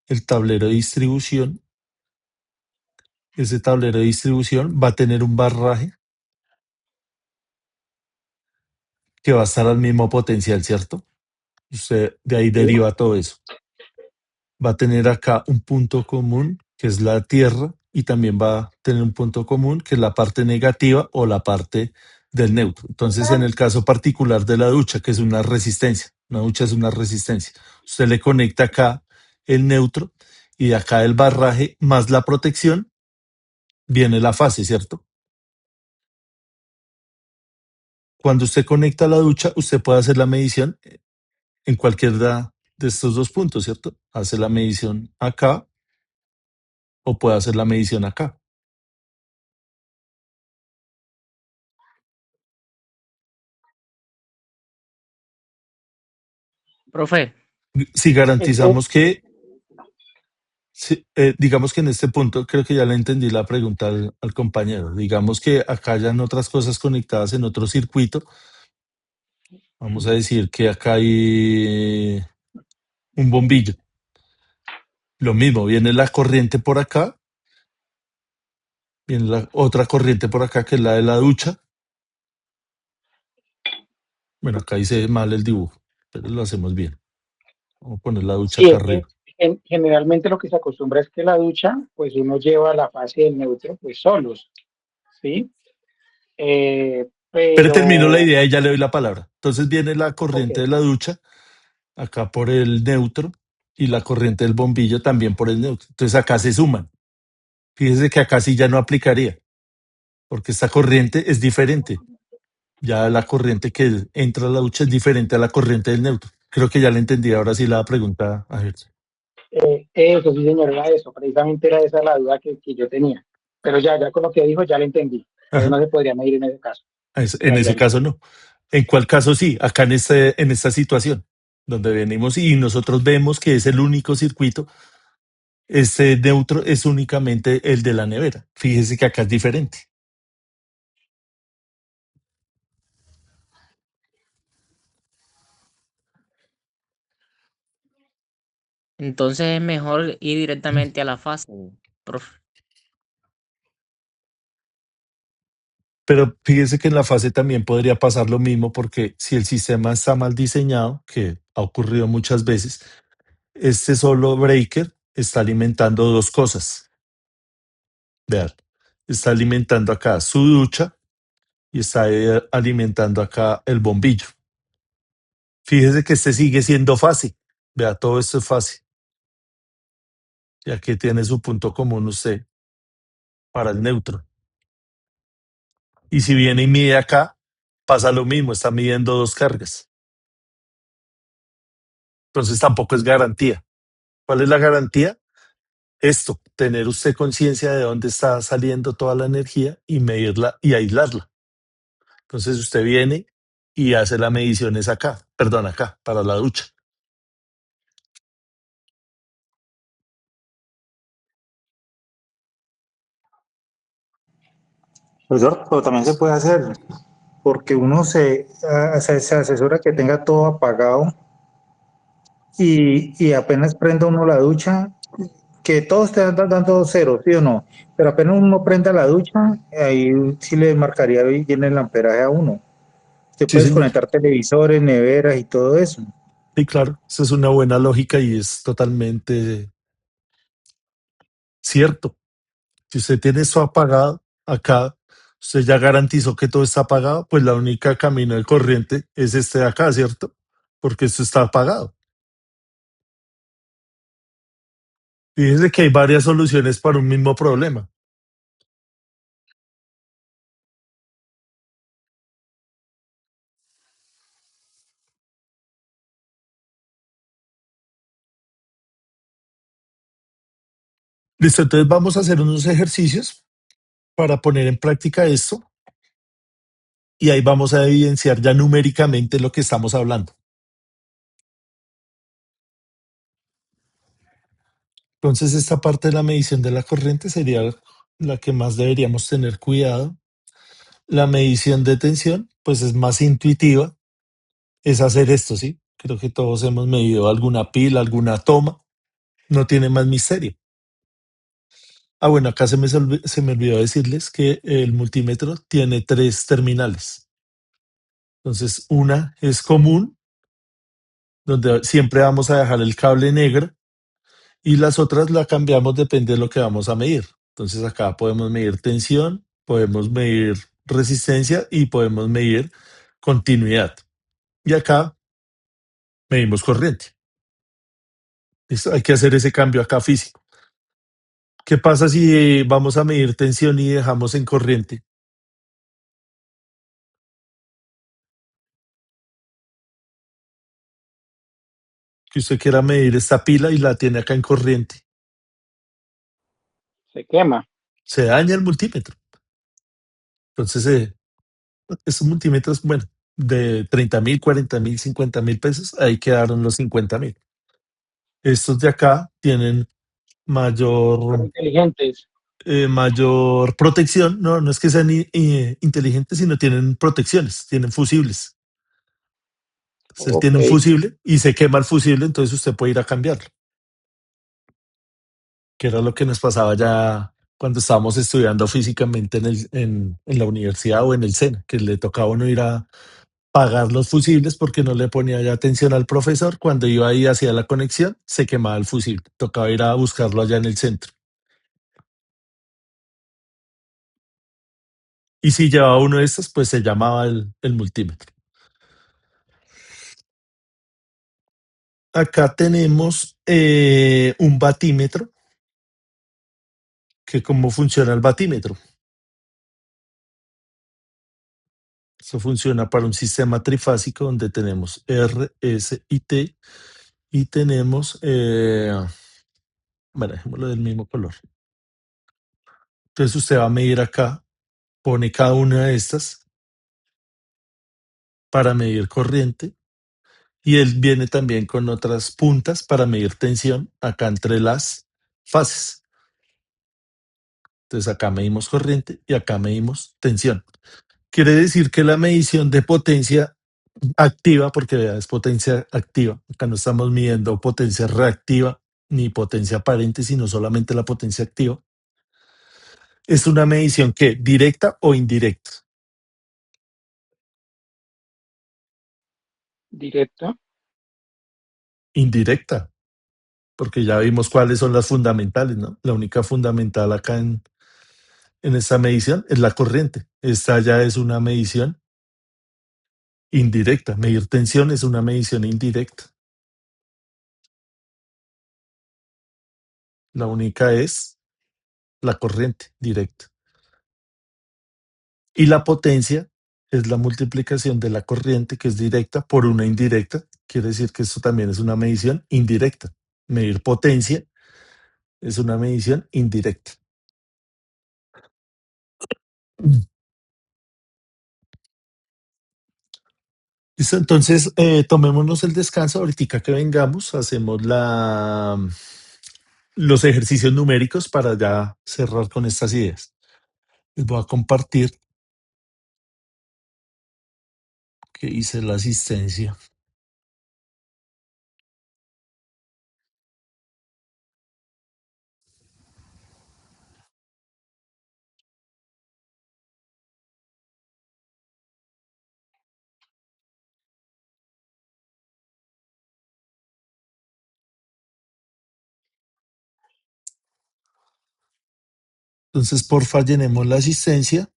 el tablero de distribución. Ese tablero de distribución va a tener un barraje que va a estar al mismo potencial, ¿cierto? Usted de ahí ¿Sí? deriva todo eso. Va a tener acá un punto común, que es la tierra, y también va a tener un punto común, que es la parte negativa o la parte del neutro. Entonces, en el caso particular de la ducha, que es una resistencia, una ducha es una resistencia, usted le conecta acá el neutro, y de acá el barraje más la protección viene la fase, ¿cierto? Cuando usted conecta la ducha, usted puede hacer la medición en cualquiera de estos dos puntos, ¿cierto? Hace la medición acá o puede hacer la medición acá. Profe, Si Este, garantizamos que, digamos que en este punto, creo que ya le entendí la pregunta al compañero. Digamos que acá hayan otras cosas conectadas en otro circuito. Vamos a decir que acá hay un bombillo. Lo mismo, viene la corriente por acá, viene la otra corriente por acá que es la de la ducha. Bueno, acá hice mal el dibujo, pero lo hacemos bien. Vamos a poner la ducha sí, acá es que arriba. generalmente lo que se acostumbra es que la ducha, pues uno lleva la fase del neutro, pues solos, ¿sí? Pero termino la Pero, idea y ya le doy la palabra. Entonces viene la ok, corriente de la ducha acá por el neutro y la corriente del bombillo también por el neutro. Entonces acá se suman. Fíjese que acá sí ya no aplicaría, porque esta corriente es diferente. Ya la corriente que entra a la ducha es diferente a la corriente del neutro. Creo que ya le entendí ahora sí la pregunta a Gerson. eso sí, señor, era eso, precisamente era esa la duda que yo tenía. Pero ya con lo que dijo, ya lo entendí. Entonces Ajá. no se podría medir en ese caso. En Ya ese caso entendí. no. ¿En cuál caso sí? Acá en esta situación, donde venimos y nosotros vemos que es el único circuito, este neutro es únicamente el de la nevera. Fíjese que acá es diferente. entonces es mejor ir directamente a la fase, profe. Pero fíjese que en la fase también podría pasar lo mismo porque si el sistema está mal diseñado, que ha ocurrido muchas veces, este solo breaker está alimentando dos cosas. Vean, está alimentando acá su ducha y está alimentando acá el bombillo. Fíjese que este sigue siendo fase. Vea, todo esto es fase. Y aquí tiene su punto común usted para el neutro. Y si viene y mide acá, pasa lo mismo, está midiendo dos cargas. Entonces tampoco es garantía. ¿Cuál es la garantía? Esto, tener usted conciencia de dónde está saliendo toda la energía y medirla y aislarla. Entonces usted viene y hace la medición es acá, perdón, acá, para la ducha. Profesor, pero también se puede hacer, porque uno se asesora que tenga todo apagado y apenas prenda uno la ducha, que todo esté dando cero, ¿sí o no? Pero apenas uno prenda la ducha, ahí sí le marcaría bien el amperaje a uno. Usted Sí, puede señor. conectar televisores, neveras y todo eso. Sí, claro, esa es una buena lógica y es totalmente cierto. Si usted tiene esto apagado acá, usted ya garantizó que todo está apagado, pues la única camino de corriente es este de acá, ¿cierto? Porque esto está apagado. Fíjese que hay varias soluciones para un mismo problema. Listo, entonces vamos a hacer unos ejercicios para poner en práctica esto y ahí vamos a evidenciar ya numéricamente lo que estamos hablando. Entonces, esta parte de la medición de la corriente sería la que más deberíamos tener cuidado. La medición de tensión, pues es más intuitiva, es hacer esto, ¿sí? Creo que todos hemos medido alguna pila, alguna toma, no tiene más misterio. Ah, bueno, acá se me olvidó decirles que el multímetro tiene tres terminales. Entonces, una es común, donde siempre vamos a dejar el cable negro, y las otras la cambiamos depende de lo que vamos a medir. Entonces, acá podemos medir tensión, podemos medir resistencia y podemos medir continuidad. Y acá medimos corriente. Hay que hacer ese cambio acá físico. ¿Qué pasa si vamos a medir tensión y dejamos en corriente? Que usted quiera medir esta pila y la tiene acá en corriente. Se quema. Se daña el multímetro. Entonces, esos multímetros, bueno, de 30,000, 40,000, 50,000 pesos, ahí quedaron los 50,000. Estos de acá tienen Son mayor, inteligentes. mayor protección. No, no es que sean inteligentes, sino tienen protecciones, tienen fusibles. Entonces, él tiene Ok. un fusible y se quema el fusible, entonces usted puede ir a cambiarlo, que era lo que nos pasaba ya cuando estábamos estudiando físicamente en la universidad o en el SENA, que le tocaba a uno ir a pagar los fusibles porque no le ponía ya atención al profesor. Cuando iba ahí hacia la conexión, se quemaba el fusible. Tocaba ir a buscarlo allá en el centro. Y si llevaba uno de estos, pues se llamaba el multímetro. Acá tenemos un batímetro, que cómo funciona el batímetro. Eso funciona para un sistema trifásico donde tenemos R, S y T y tenemos, bueno, dejémoslo del mismo color. Entonces usted va a medir acá, pone cada una de estas para medir corriente y él viene también con otras puntas para medir tensión acá entre las fases. Entonces acá medimos corriente y acá medimos tensión. Quiere decir que la medición de potencia activa, porque vea, es potencia activa, acá no estamos midiendo potencia reactiva ni potencia aparente, sino solamente la potencia activa, es una medición que directa o indirecta. Directo. Indirecta, porque ya vimos cuáles son las fundamentales, ¿no? La única fundamental acá en esta medición es la corriente. Esta ya es una medición indirecta. Medir tensión es una medición indirecta. La única es la corriente directa. Y la potencia es la multiplicación de la corriente, que es directa, por una indirecta. Quiere decir que esto también es una medición indirecta. Medir potencia es una medición indirecta. Listo, entonces tomémonos el descanso. Ahorita que vengamos, hacemos los ejercicios numéricos para ya cerrar con estas ideas. Les voy a compartir que hice la asistencia. Entonces, porfa, llenemos la asistencia.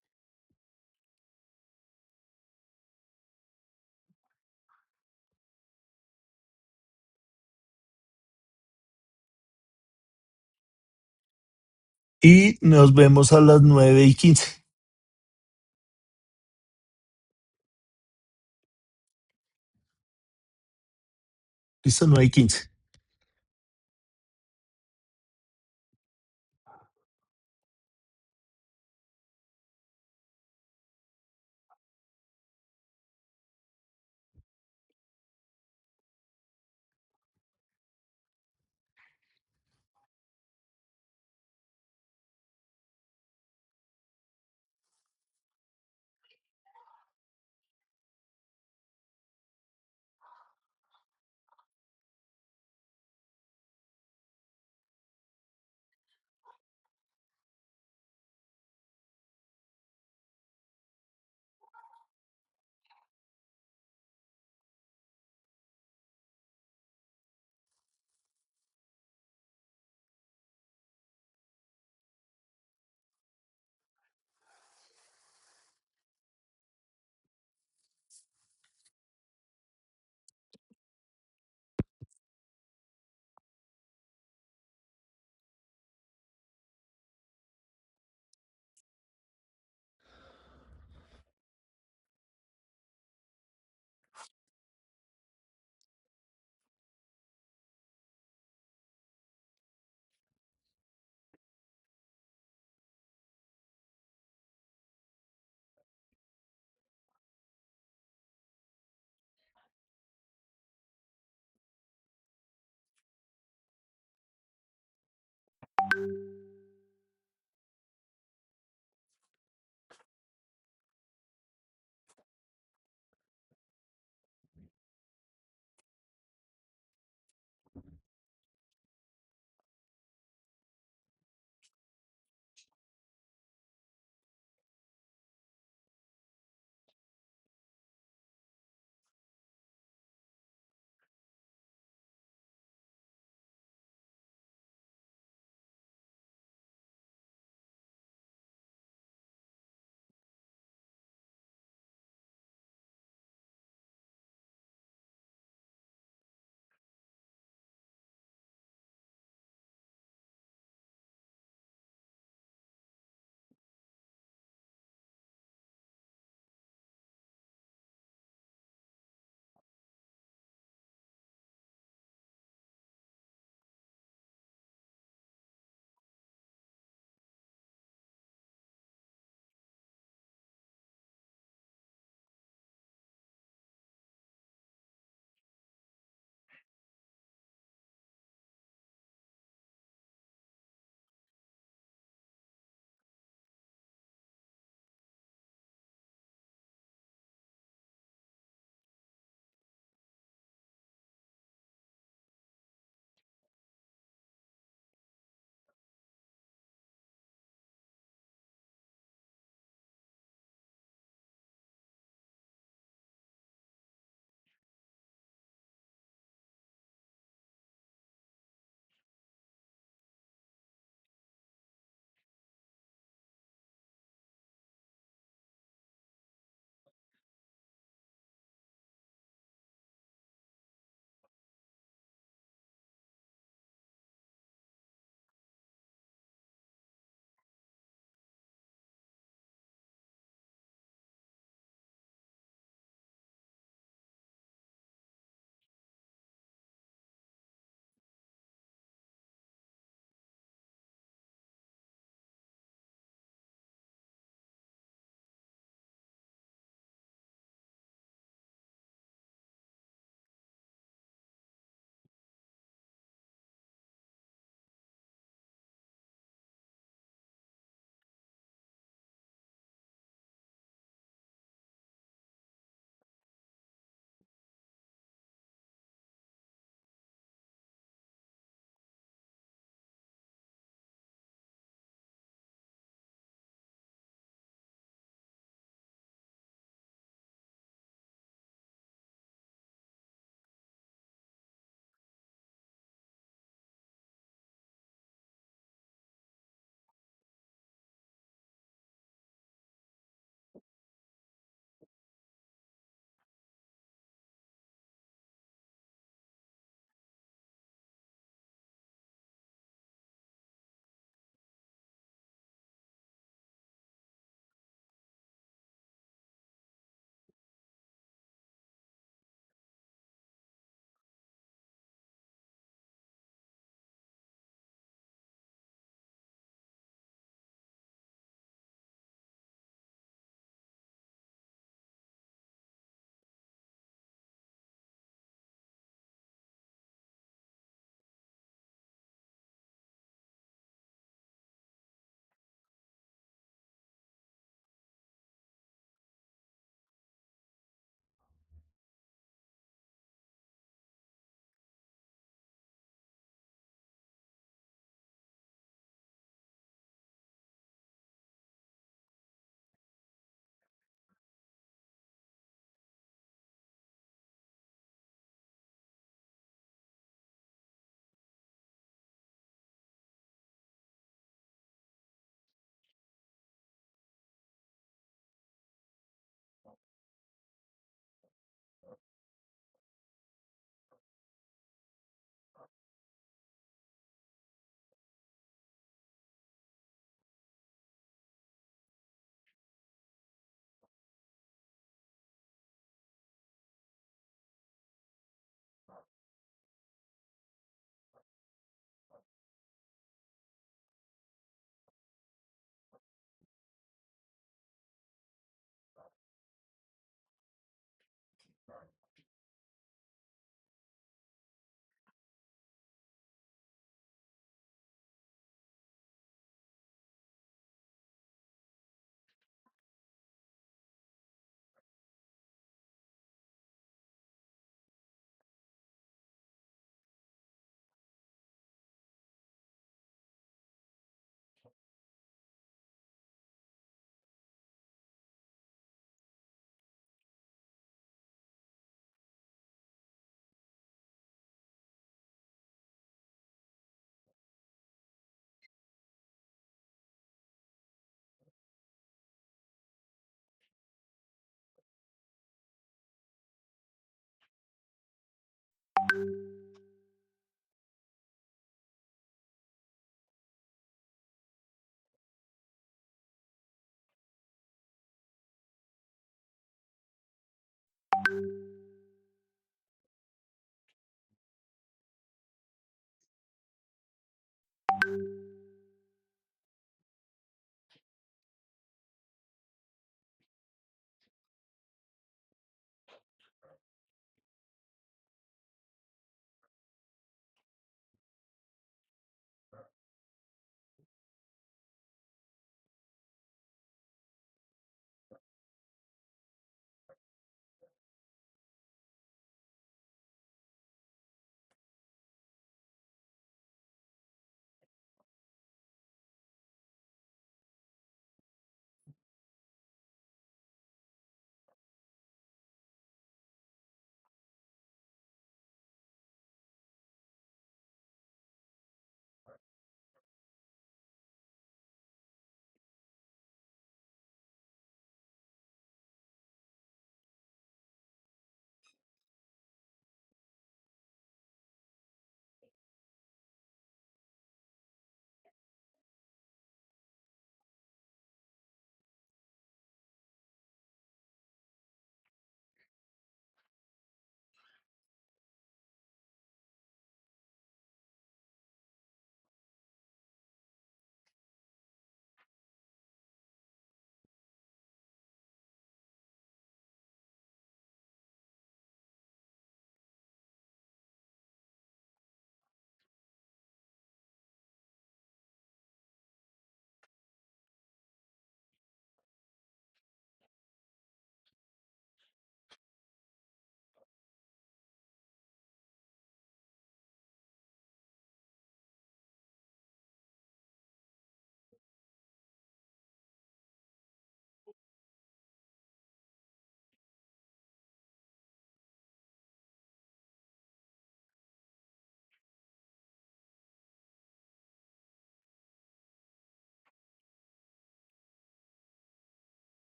Y nos vemos a las 9:15. Listo, 9:15.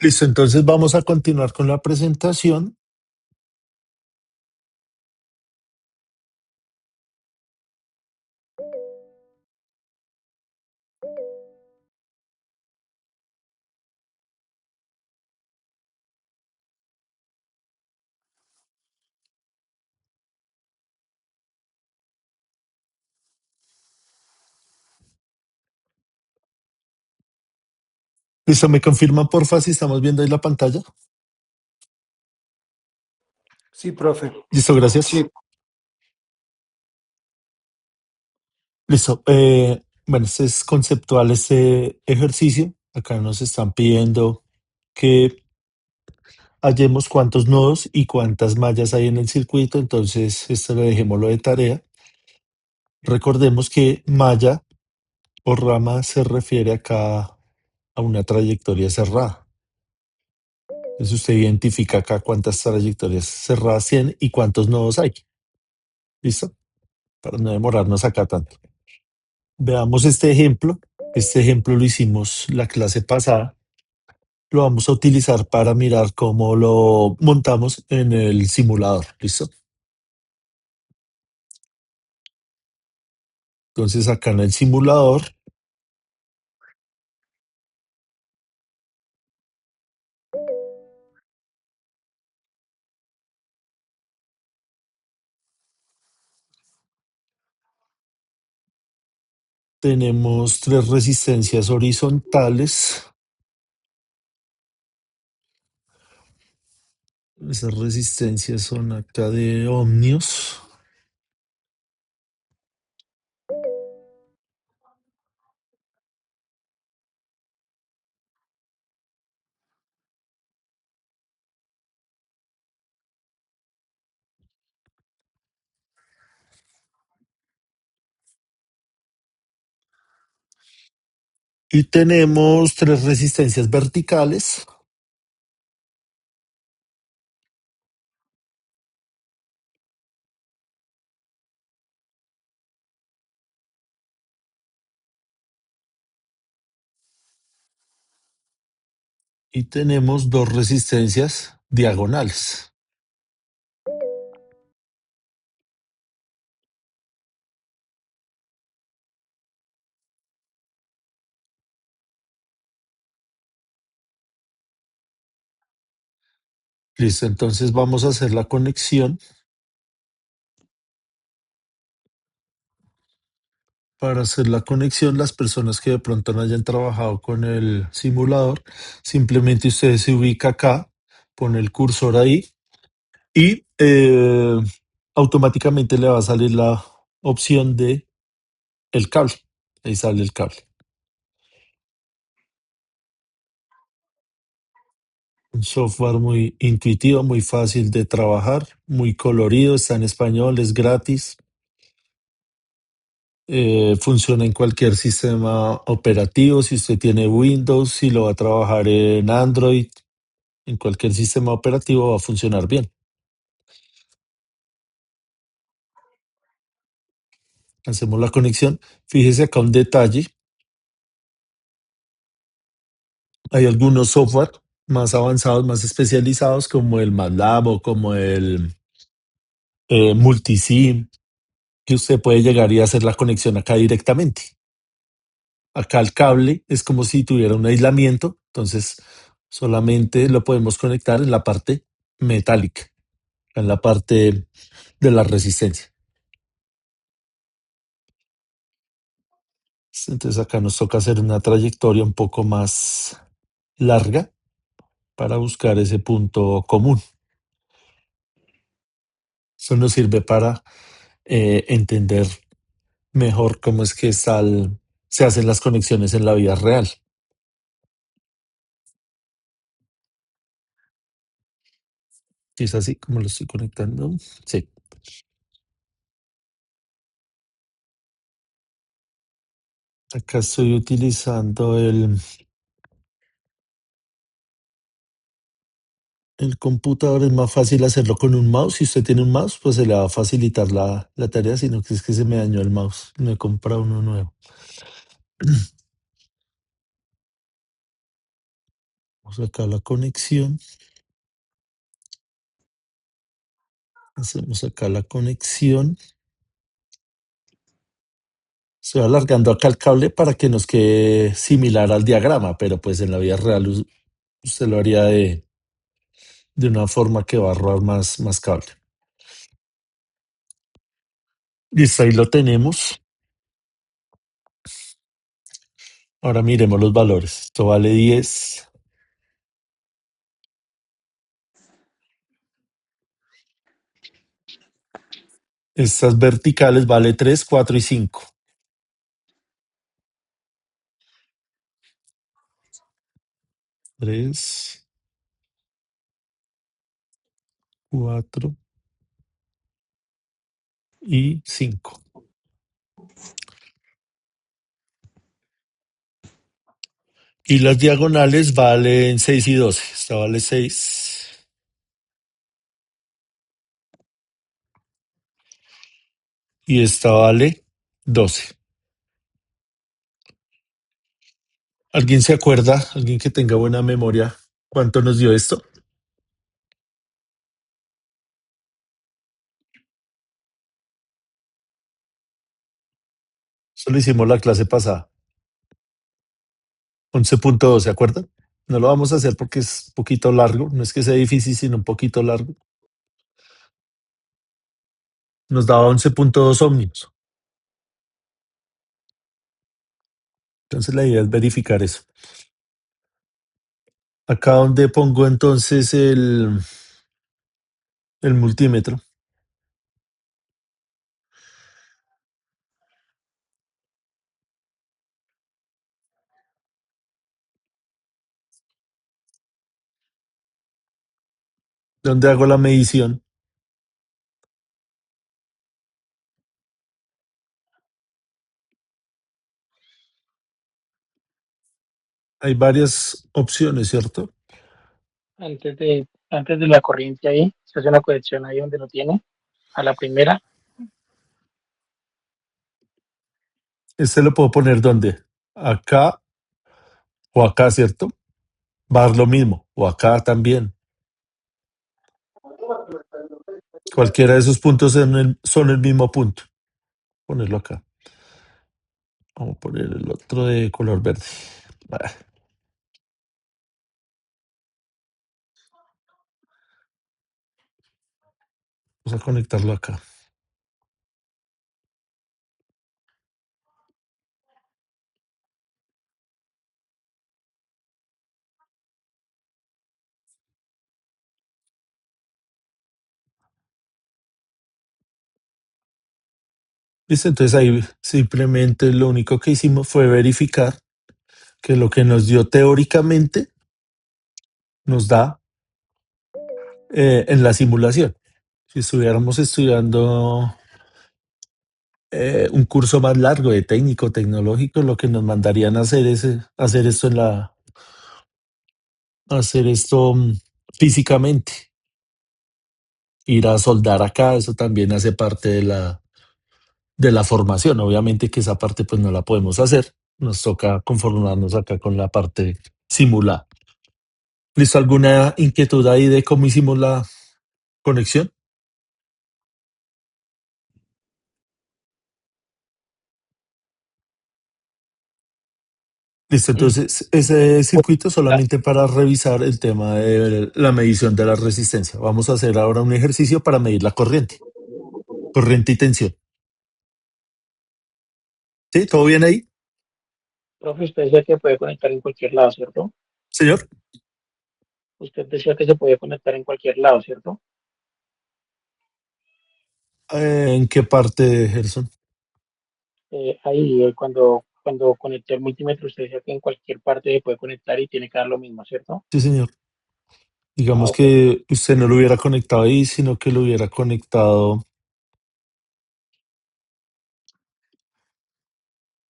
Listo, entonces vamos a continuar con la presentación. Listo, ¿me confirman porfa si estamos viendo ahí la pantalla? Sí, profe. Listo, gracias. Sí. Listo. Bueno, este es conceptual este ejercicio. Acá nos están pidiendo que hallemos cuántos nodos y cuántas mallas hay en el circuito. Entonces, esto lo dejémoslo de tarea. Recordemos que malla o rama se refiere acá a una trayectoria cerrada. Entonces usted identifica acá cuántas trayectorias cerradas tiene y cuántos nodos hay. ¿Listo? Para no demorarnos acá tanto. Veamos este ejemplo. Este ejemplo lo hicimos la clase pasada. Lo vamos a utilizar para mirar cómo lo montamos en el simulador. ¿Listo? Entonces acá en el simulador tenemos 3 resistencias horizontales. Esas resistencias son acá de ohmios. Y tenemos 3 resistencias verticales. Y tenemos 2 resistencias diagonales. Listo, entonces vamos a hacer la conexión. Para hacer la conexión, las personas que de pronto no hayan trabajado con el simulador, simplemente usted se ubica acá, pone el cursor ahí y automáticamente le va a salir la opción de el cable. Ahí sale el cable. Un software muy intuitivo, muy fácil de trabajar, muy colorido, está en español, es gratis. Funciona en cualquier sistema operativo. Si usted tiene Windows, si lo va a trabajar en Android, en cualquier sistema operativo va a funcionar bien. Hacemos la conexión. Fíjese acá un detalle. Hay algunos software más avanzados, más especializados, como el MATLAB o como el Multisim, que usted puede llegar y hacer la conexión acá directamente. Acá el cable es como si tuviera un aislamiento, entonces solamente lo podemos conectar en la parte metálica, en la parte de la resistencia. Entonces acá nos toca hacer una trayectoria un poco más larga para buscar ese punto común. Eso nos sirve para entender mejor cómo es que se hacen las conexiones en la vida real. ¿Sí es así como lo estoy conectando? Sí. Acá estoy utilizando el computador. Es más fácil hacerlo con un mouse. Si usted tiene un mouse, pues se le va a facilitar la tarea, sino que es que se me dañó el mouse. No he comprado uno nuevo. Vamos acá a la conexión. Hacemos acá la conexión. Se va alargando acá el cable para que nos quede similar al diagrama, pero pues en la vida real usted lo haría de una forma que va a ahorrar más cable. Listo, ahí lo tenemos. Ahora miremos los valores. Esto vale 10. Estas verticales vale 3, 4 y 5. 3, 4 y 5. Y las diagonales valen 6 y 12. Esta vale 6. Y esta vale 12. ¿Alguien se acuerda? ¿Alguien que tenga buena memoria? ¿Cuánto nos dio esto? Eso lo hicimos la clase pasada. 11.2, ¿se acuerdan? No lo vamos a hacer porque es un poquito largo. No es que sea difícil, sino un poquito largo. Nos daba 11.2 ohmios. Entonces la idea es verificar eso. Acá donde pongo entonces el multímetro. ¿Dónde hago la medición? Hay varias opciones, ¿cierto? Antes de la corriente ahí, se hace una conexión ahí donde lo tiene, a la primera, Este lo puedo poner ¿dónde? Acá o acá, ¿cierto? Va a dar lo mismo. O acá también. Cualquiera de esos puntos son el mismo punto. Ponerlo acá. Vamos a poner el otro de color verde. Ah, vamos a conectarlo acá. ¿Listo? Entonces ahí simplemente lo único que hicimos fue verificar que lo que nos dio teóricamente nos da en la simulación. Si estuviéramos estudiando un curso más largo de técnico, tecnológico, lo que nos mandarían a hacer es hacer esto físicamente. Ir a soldar acá, eso también hace parte de la formación. Obviamente que esa parte pues no la podemos hacer. Nos toca conformarnos acá con la parte simulada. ¿Listo? ¿Alguna inquietud ahí de cómo hicimos la conexión? Listo, entonces ese circuito solamente para revisar el tema de la medición de la resistencia. Vamos a hacer ahora un ejercicio para medir la corriente y tensión. ¿Sí? ¿Todo bien ahí? profe, usted decía que puede conectar en cualquier lado, ¿cierto? Señor, Usted decía que se puede conectar en cualquier lado, ¿cierto? ¿en qué parte, Gerson? Ahí, cuando conecté el multímetro, usted decía que en cualquier parte se puede conectar y tiene que dar lo mismo, ¿cierto? Sí, señor. Ah, Digamos ok. que usted no lo hubiera conectado ahí, sino que lo hubiera conectado,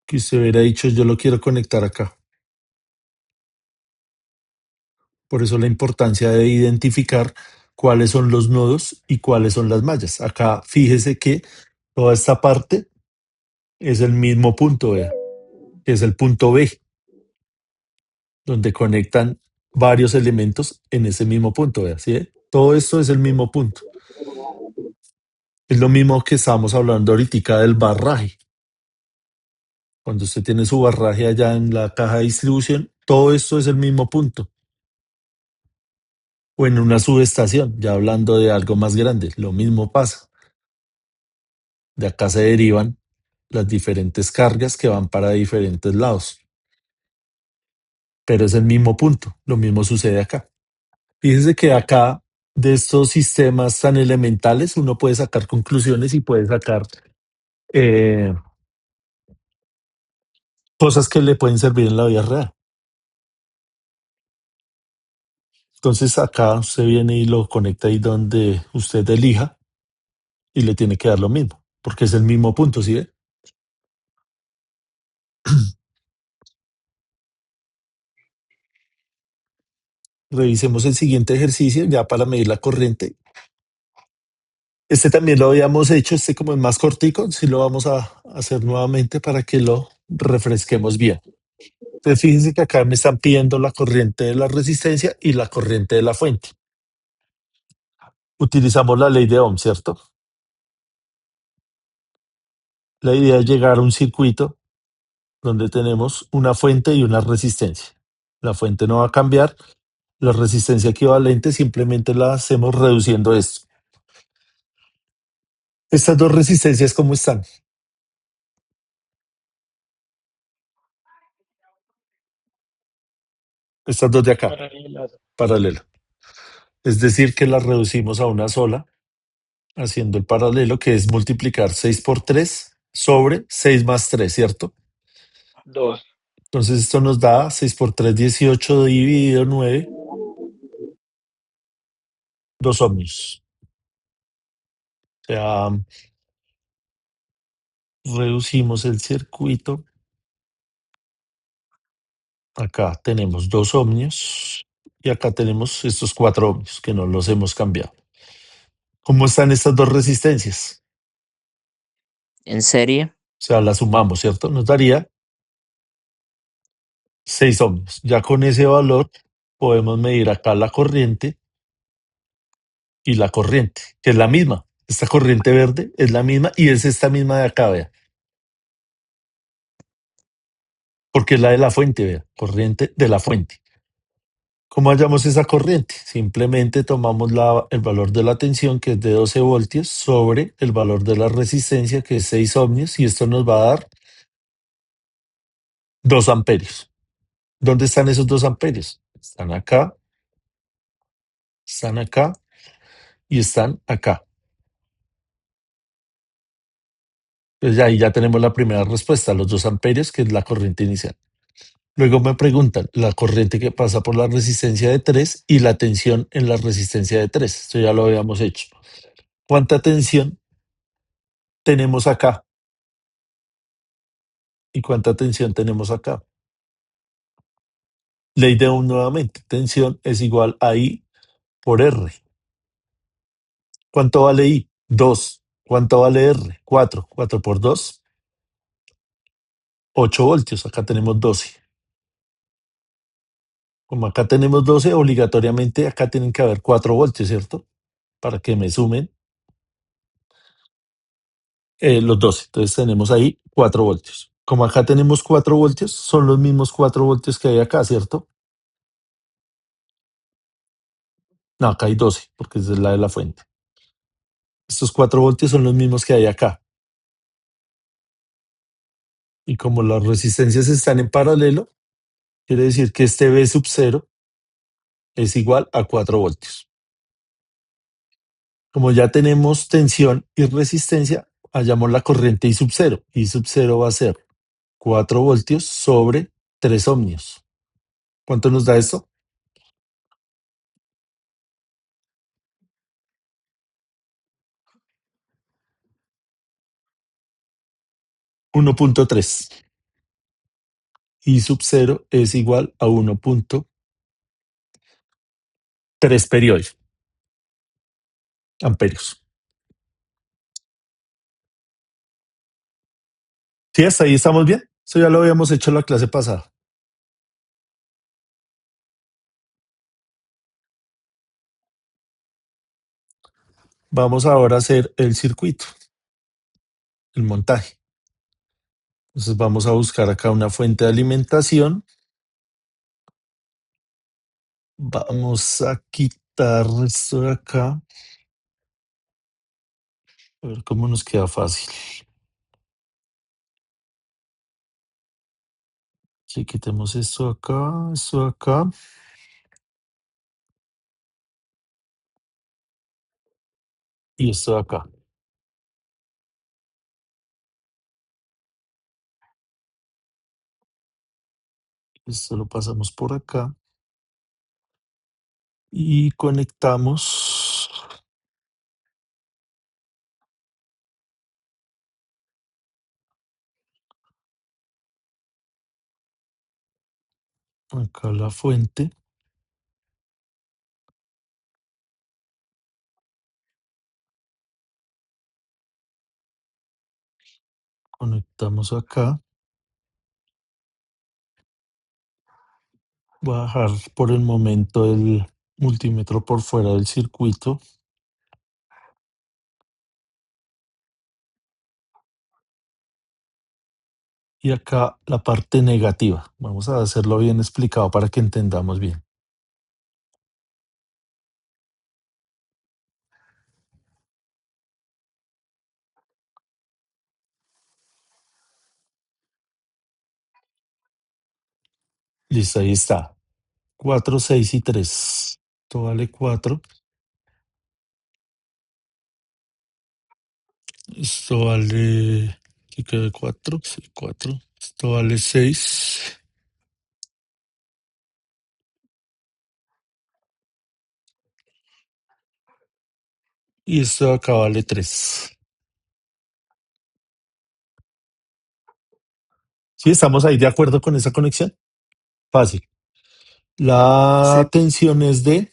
que usted hubiera dicho, yo lo quiero conectar acá. Por eso la importancia de identificar cuáles son los nodos y cuáles son las mallas. Acá fíjese que toda esta parte es el mismo punto, vea, que es el punto B, donde conectan varios elementos en ese mismo punto, ¿vea? ¿Sí? Todo esto es el mismo punto. Es lo mismo que estábamos hablando ahorita del barraje. Cuando usted tiene su barraje allá en la caja de distribución, todo esto es el mismo punto. O en una subestación, ya hablando de algo más grande, lo mismo pasa. De acá se derivan las diferentes cargas que van para diferentes lados. Pero es el mismo punto, lo mismo sucede acá. Fíjese que acá, de estos sistemas tan elementales, uno puede sacar conclusiones y puede sacar eh, cosas que le pueden servir en la vida real. Entonces acá usted viene y lo conecta ahí donde usted elija y le tiene que dar lo mismo, porque es el mismo punto, ¿sí ve? Revisemos el siguiente ejercicio ya para medir la corriente. Este también lo habíamos hecho, este como es más cortico, sí lo vamos a hacer nuevamente para que lo refresquemos bien. Entonces fíjense que acá me están pidiendo la corriente de la resistencia y la corriente de la fuente. Utilizamos la ley de Ohm, ¿cierto? La idea es llegar a un circuito donde tenemos una fuente y una resistencia. La fuente no va a cambiar, la resistencia equivalente simplemente la hacemos reduciendo esto. Estas dos resistencias, ¿cómo están? Estas dos de acá, paralelo. Es decir, que las reducimos a una sola, haciendo el paralelo, que es multiplicar 6 por 3 sobre 6 más 3, ¿cierto? 2. Entonces esto nos da 6 por 3, 18 dividido 9, 2 ohmios. O sea, reducimos el circuito. Acá tenemos 2 ohmios y acá tenemos estos 4 ohmios que no los hemos cambiado. ¿Cómo están estas dos resistencias? ¿En serie? O sea, las sumamos, ¿cierto? Nos daría 6 ohmios. Ya con ese valor podemos medir acá la corriente y la corriente, que es la misma. Esta corriente verde es la misma y es esta misma de acá, vea. Porque es la de la fuente, vea. Corriente de la fuente. ¿Cómo hallamos esa corriente? Simplemente tomamos el valor de la tensión, que es de 12 voltios, sobre el valor de la resistencia, que es 6 ohmios, y esto nos va a dar 2 amperios. ¿Dónde están esos 2 amperios? Están acá y están acá. Entonces ahí ya tenemos la primera respuesta, los 2 amperios, que es la corriente inicial. Luego me preguntan la corriente que pasa por la resistencia de 3 y la tensión en la resistencia de 3. Esto ya lo habíamos hecho. ¿Cuánta tensión tenemos acá? ¿Y cuánta tensión tenemos acá? Ley de Ohm nuevamente. Tensión es igual a I por R. ¿Cuánto vale I? 2. ¿Cuánto vale R? 4. 4 por 2, 8 voltios. Acá tenemos 12. Como acá tenemos 12, obligatoriamente acá tienen que haber 4 voltios, ¿cierto? Para que me sumen los 12. Entonces tenemos ahí 4 voltios. Como acá tenemos 4 voltios, son los mismos 4 voltios que hay acá, ¿cierto? No, acá hay 12, porque esa es la de la fuente. Estos 4 voltios son los mismos que hay acá. Y como las resistencias están en paralelo, quiere decir que este V sub 0 es igual a 4 voltios. Como ya tenemos tensión y resistencia, hallamos la corriente I sub 0. I sub 0 va a ser 4 voltios sobre 3 ohmios. ¿Cuánto nos da esto? 1.3. I sub 0 es igual a 1.3 amperios. ¿Sí? ¿Hasta ahí estamos bien? Eso ya lo habíamos hecho en la clase pasada. Vamos ahora a hacer el circuito, el montaje. Entonces vamos a buscar acá una fuente de alimentación. Vamos a quitar esto de acá. A ver cómo nos queda fácil. Sí, quitemos esto de acá. Y esto de acá. Esto lo pasamos por acá. Y conectamos acá la fuente. Conectamos acá. Voy a dejar por el momento el multímetro por fuera del circuito. Y acá la parte negativa. Vamos a hacerlo bien explicado para que entendamos bien. Listo, ahí está. 4, 6 y 3. Esto vale 4. Esto vale... ¿Qué queda? 4. Sí, 4. Esto vale 6. Y esto de acá vale 3. ¿Sí estamos ahí de acuerdo con esa conexión? Fácil. La Sí. tensión es de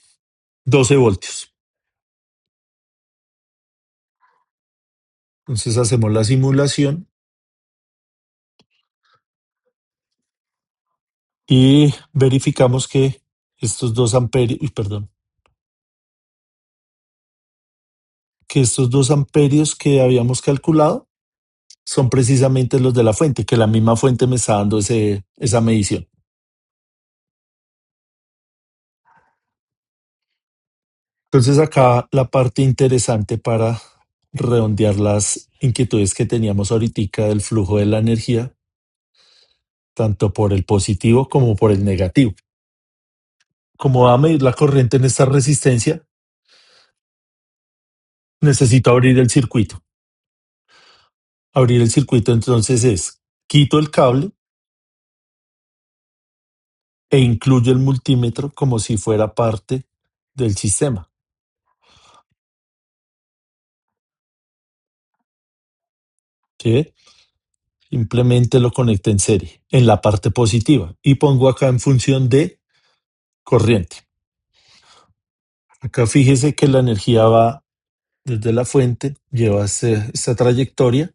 12 voltios. Entonces hacemos la simulación y verificamos que estos 2 amperios, que estos 2 amperios que habíamos calculado son precisamente los de la fuente, que la misma fuente me está dando esa medición. Entonces acá la parte interesante para redondear las inquietudes que teníamos ahorita del flujo de la energía, tanto por el positivo como por el negativo. Como va a medir la corriente en esta resistencia, necesito abrir el circuito. Abrir el circuito entonces es, quito el cable e incluyo el multímetro como si fuera parte del sistema. ¿Sí? Simplemente lo conecto en serie, en la parte positiva, y pongo acá en función de corriente. Acá fíjese que la energía va desde la fuente, lleva esta trayectoria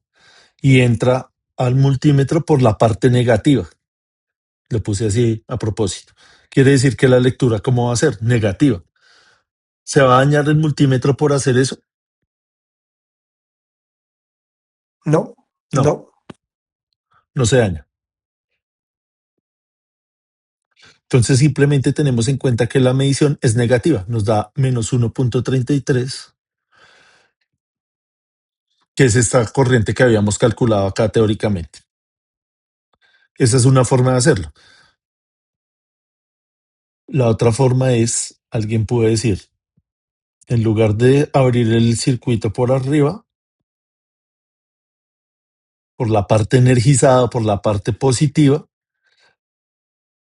y entra al multímetro por la parte negativa. Lo puse así a propósito. Quiere decir que la lectura, ¿cómo va a ser? Negativa. ¿Se va a dañar el multímetro por hacer eso? No, No, no. no se daña. Entonces simplemente tenemos en cuenta que la medición es negativa, nos da menos 1.33, que es esta corriente que habíamos calculado acá teóricamente. Esa es una forma de hacerlo. La otra forma es, alguien puede decir, en lugar de abrir el circuito por arriba, por la parte energizada, por la parte positiva,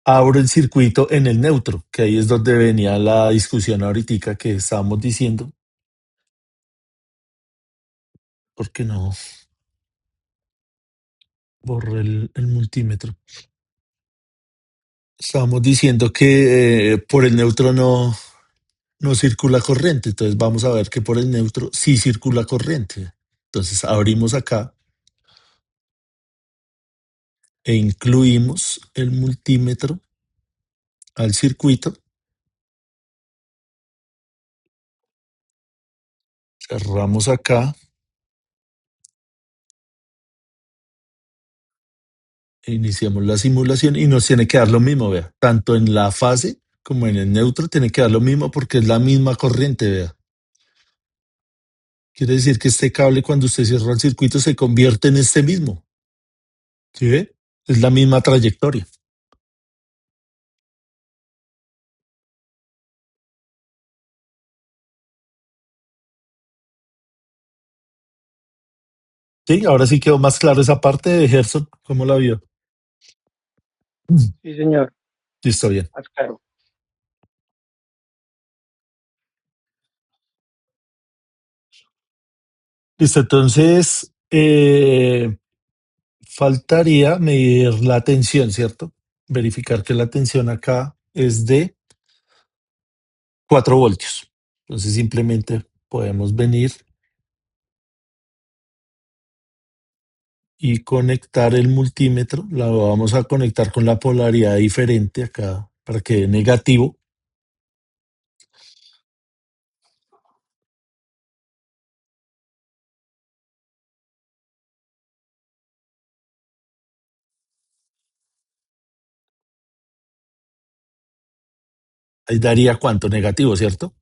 abro el circuito en el neutro, que ahí es donde venía la discusión ahorita que estábamos diciendo. ¿Por qué no borré el multímetro? Estábamos diciendo que por el neutro no circula corriente, entonces vamos a ver que por el neutro sí circula corriente. Entonces abrimos acá e incluimos el multímetro al circuito. Cerramos acá. Iniciamos la simulación y nos tiene que dar lo mismo, vea. Tanto en la fase como en el neutro tiene que dar lo mismo porque es la misma corriente, vea. Quiere decir que este cable cuando usted cierra el circuito se convierte en este mismo. ¿Sí ve? Es la misma trayectoria. Sí, ahora sí quedó más claro esa parte de Gerson. ¿Cómo la vio? Sí, señor. Sí, está bien. Más claro. Listo, entonces faltaría medir la tensión, ¿cierto? Verificar que la tensión acá es de 4 voltios. Entonces simplemente podemos venir y conectar el multímetro. La vamos a conectar con la polaridad diferente acá para que dé negativo. Ahí daría cuánto negativo, ¿cierto?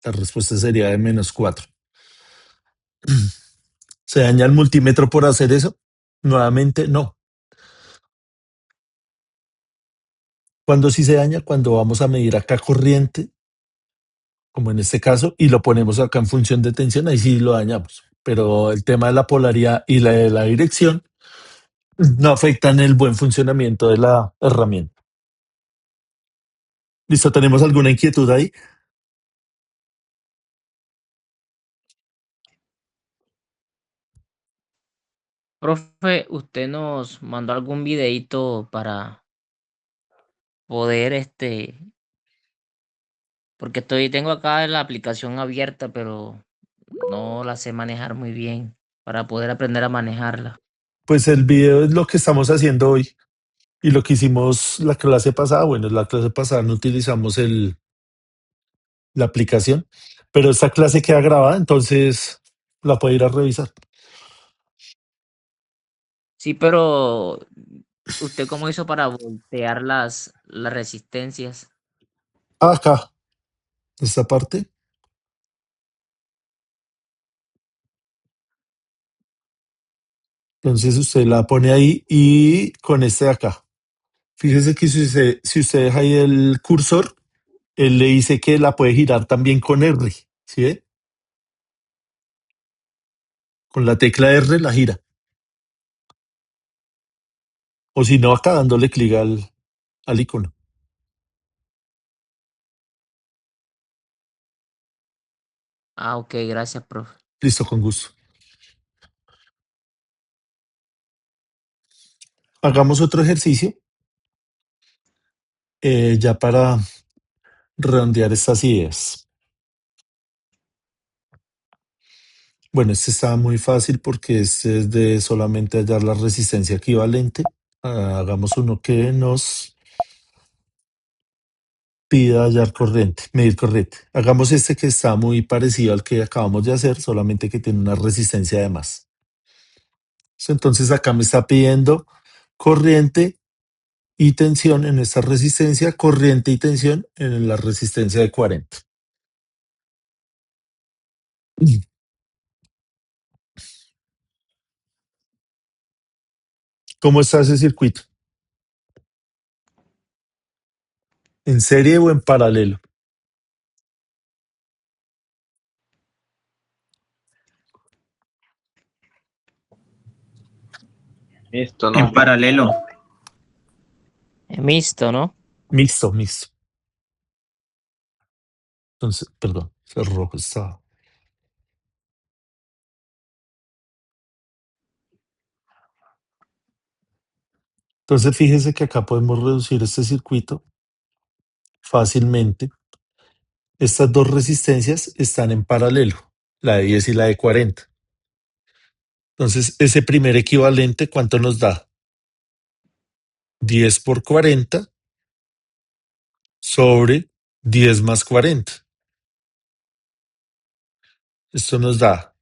La respuesta sería de -4. ¿Se daña el multímetro por hacer eso? Nuevamente, no. Cuando sí se daña, cuando vamos a medir acá corriente, como en este caso, y lo ponemos acá en función de tensión, ahí sí lo dañamos. Pero el tema de la polaridad y la de la dirección no afectan el buen funcionamiento de la herramienta. ¿Listo? ¿Tenemos alguna inquietud ahí? Profe, ¿usted nos mandó algún videito para poder, porque tengo acá la aplicación abierta, pero no la sé manejar muy bien para poder aprender a manejarla? Pues el video es lo que estamos haciendo hoy y lo que hicimos la clase pasada. Bueno, la clase pasada no utilizamos la aplicación, pero esta clase queda grabada, entonces la puede ir a revisar. Sí, pero ¿usted cómo hizo para voltear las resistencias? Acá, esta parte. Entonces usted la pone ahí y con este de acá. Fíjese que si usted deja ahí el cursor, él le dice que la puede girar también con R. ¿Sí ve? Con la tecla R la gira. O si no, acá dándole clic al icono. Ah, ok, gracias, profe. Listo, con gusto. Hagamos otro ejercicio ya para redondear estas ideas. Bueno, este está muy fácil porque este es de solamente hallar la resistencia equivalente. Hagamos uno que nos pida hallar corriente, medir corriente. Hagamos este que está muy parecido al que acabamos de hacer, solamente que tiene una resistencia de más. Entonces acá me está pidiendo corriente y tensión en esta resistencia, corriente y tensión en la resistencia de 40. ¿Cómo está ese circuito? ¿En serie o en paralelo? Listo, En ¿no? paralelo. Mixto, ¿no? Mixto, mixto. Entonces, perdón, el rojo estaba. Entonces, fíjese que acá podemos reducir este circuito fácilmente. Estas dos resistencias están en paralelo, la de 10 y la de 40. Entonces, ese primer equivalente, ¿cuánto nos da? 10 por 40 sobre 10 más 40. Esto nos da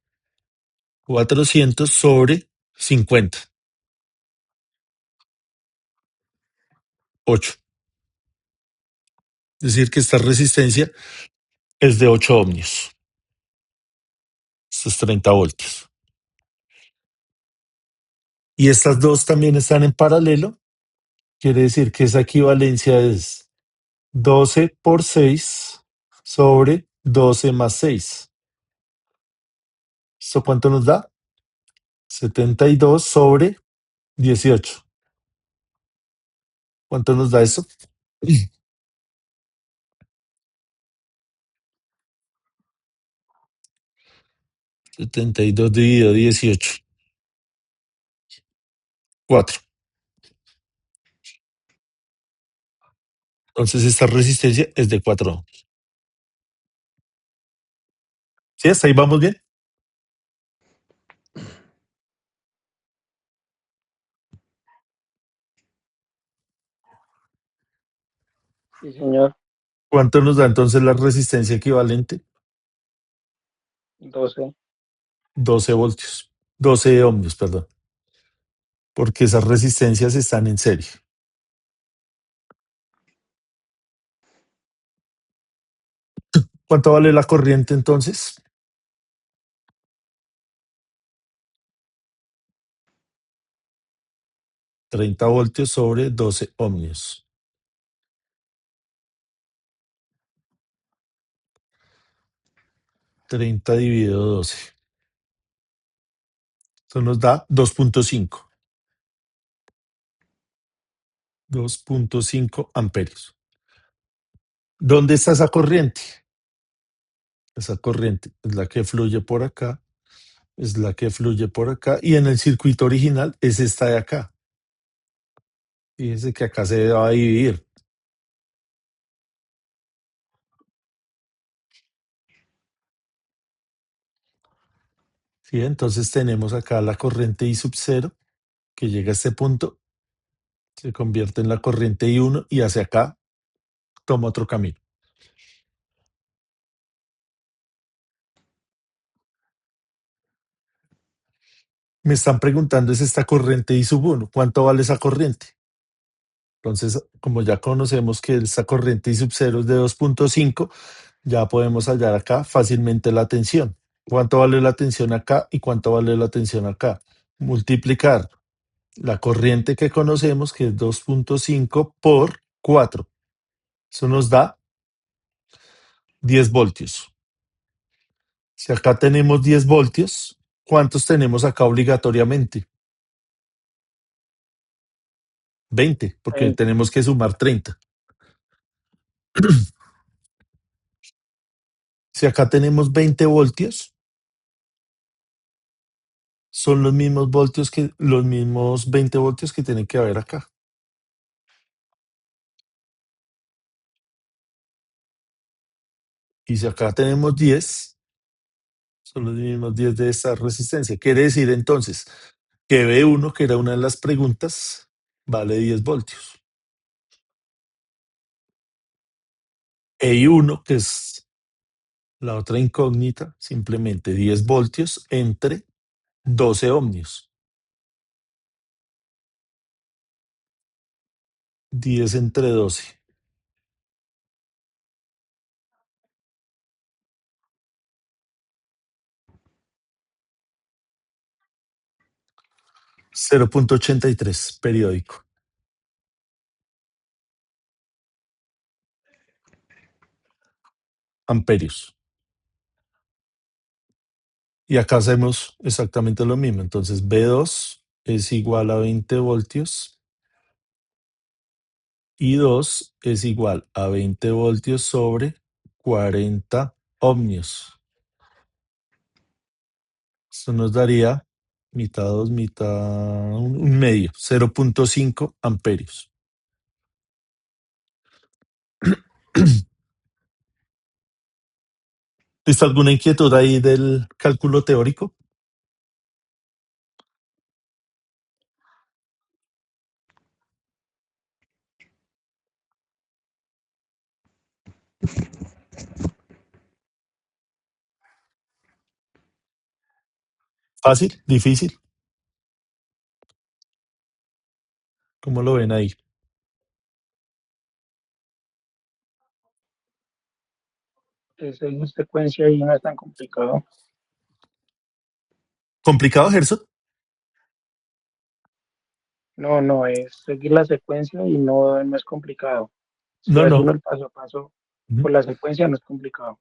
400 sobre 50. 8. Es decir, que esta resistencia es de 8 ohmios. Estos 30 voltios. Y estas dos también están en paralelo. Quiere decir que esa equivalencia es 12 por 6 sobre 12 más 6. ¿Esto cuánto nos da? 72 sobre 18. ¿Cuánto nos da eso? 72 dividido 18. 4. Entonces esta resistencia es de 4 ohms. ¿Sí? ¿Hasta ahí vamos bien? Sí, señor. ¿Cuánto nos da entonces la resistencia equivalente? 12. 12 voltios. 12 ohmios, perdón. Porque esas resistencias están en serie. ¿Cuánto vale la corriente entonces? $30 voltios sobre 12 ohmios. 30 dividido 12. Eso nos da 2.5. 2.5 amperios. ¿Dónde está esa corriente? Esa corriente es la que fluye por acá, es la que fluye por acá, y en el circuito original es esta de acá. Fíjense que acá se va a dividir. ¿Sí? Entonces tenemos acá la corriente I sub 0 que llega a este punto, se convierte en la corriente I1 y hacia acá toma otro camino. Me están preguntando es esta corriente I sub 1, ¿cuánto vale esa corriente? Entonces, como ya conocemos que esta corriente I sub 0 es de 2.5, ya podemos hallar acá fácilmente la tensión. ¿Cuánto vale la tensión acá y cuánto vale la tensión acá? Multiplicar la corriente que conocemos, que es 2.5 por 4. Eso nos da 10 voltios. Si acá tenemos 10 voltios, ¿cuántos tenemos acá obligatoriamente? 20, porque 20. tenemos que sumar 30. Si acá tenemos 20 voltios, son los mismos 20 voltios que tienen que haber acá. Y si acá tenemos 10, son los mismos 10 de esta resistencia. Quiere decir entonces que B1, que era una de las preguntas, vale 10 voltios. E1, que es la otra incógnita, simplemente 10 voltios entre 12 ohmios. 10 entre 12. 0.83 periódico. Amperios. Y acá hacemos exactamente lo mismo. Entonces B2 es igual a 20 voltios y 2 es igual a 20 voltios sobre 40 ohmios. Esto nos daría mitad 2, mitad un medio, 0.5 amperios. ¿Está alguna inquietud ahí del cálculo teórico? Fácil, difícil, ¿cómo lo ven ahí? Es en secuencia y no es tan complicado. ¿Complicado, Gerson? No, es seguir la secuencia y no es complicado. Si No, hace no. uno el paso a paso Ujú. por la secuencia, no es complicado.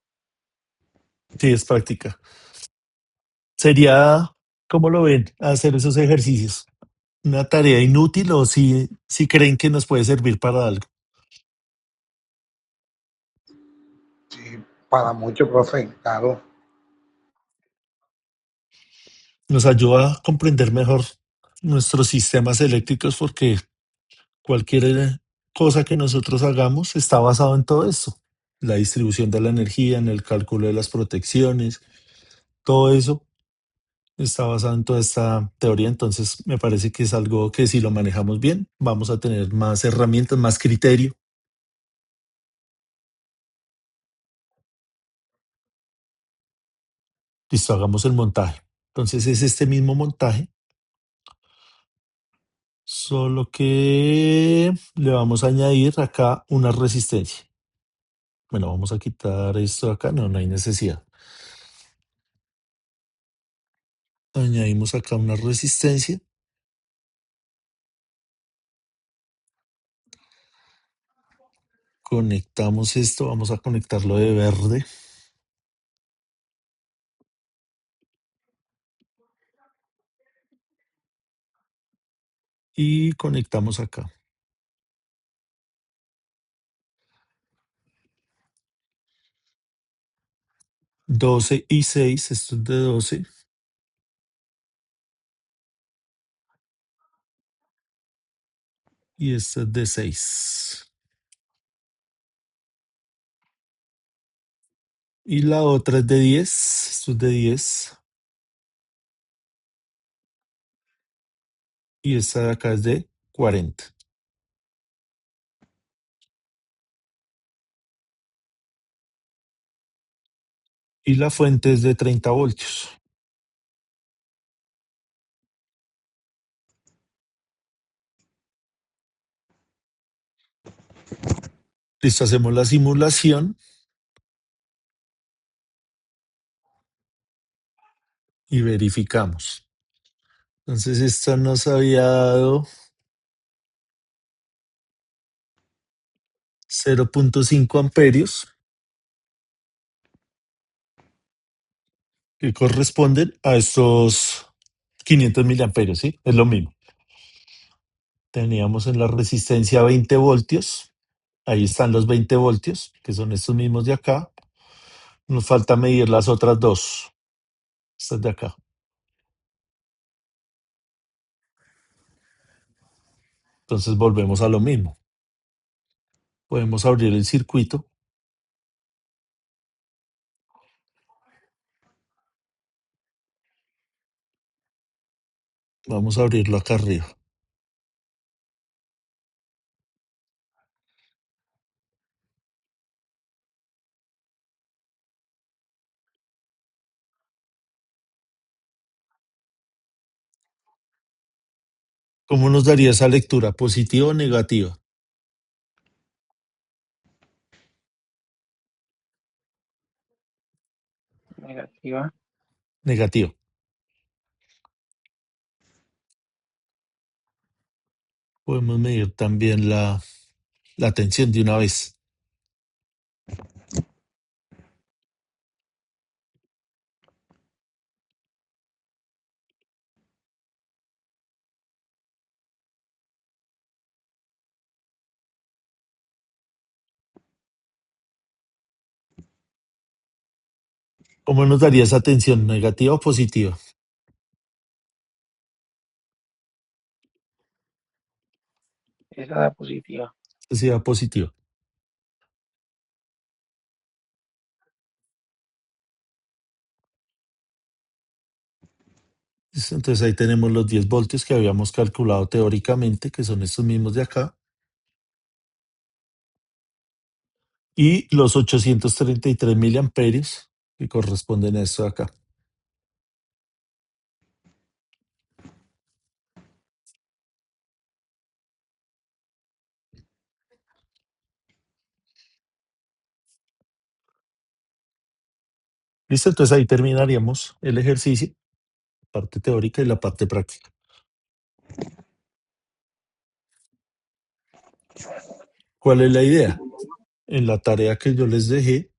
Sí, es práctica. Sería, ¿cómo lo ven? Hacer esos ejercicios. ¿Una tarea inútil o si creen que nos puede servir para algo? Sí, para mucho, profe, claro. Nos ayuda a comprender mejor nuestros sistemas eléctricos porque cualquier cosa que nosotros hagamos está basado en todo esto. La distribución de la energía, en el cálculo de las protecciones, todo eso está basado en toda esta teoría. Entonces, me parece que es algo que si lo manejamos bien, vamos a tener más herramientas, más criterio. Listo, hagamos el montaje. Entonces, es este mismo montaje, solo que le vamos a añadir acá una resistencia. Bueno, vamos a quitar esto de acá. No, no hay necesidad. Añadimos acá una resistencia. Conectamos esto. Vamos a conectarlo de verde. Y conectamos acá. 12 y 6. Esto es de 12. Y esto es de 6. Y la otra es de 10. Esto es de 10. Y esta de acá es de 40. Y la fuente es de 30 voltios. Listo, hacemos la simulación y verificamos. Entonces, esto nos había dado 0.5 amperios, que corresponden a estos 500 miliamperios, ¿sí? Es lo mismo. Teníamos en la resistencia 20 voltios. Ahí están los 20 voltios, que son estos mismos de acá. Nos falta medir las otras dos. Estas de acá. Entonces volvemos a lo mismo. Podemos abrir el circuito. Vamos a abrirlo acá arriba. ¿Cómo nos daría esa lectura? ¿Positiva o negativa? Negativa. Negativa. Podemos medir también la tensión de una vez. ¿Cómo nos daría esa tensión? ¿Negativa o positiva? Esa da positiva. Sería positiva. Listo, entonces ahí tenemos los 10 voltios que habíamos calculado teóricamente, que son estos mismos de acá. Y los 833 miliamperios, que corresponden a esto de acá. ¿Listo? Entonces ahí terminaríamos el ejercicio, la parte teórica y la parte práctica. ¿Cuál es la idea? En la tarea que yo les dejé,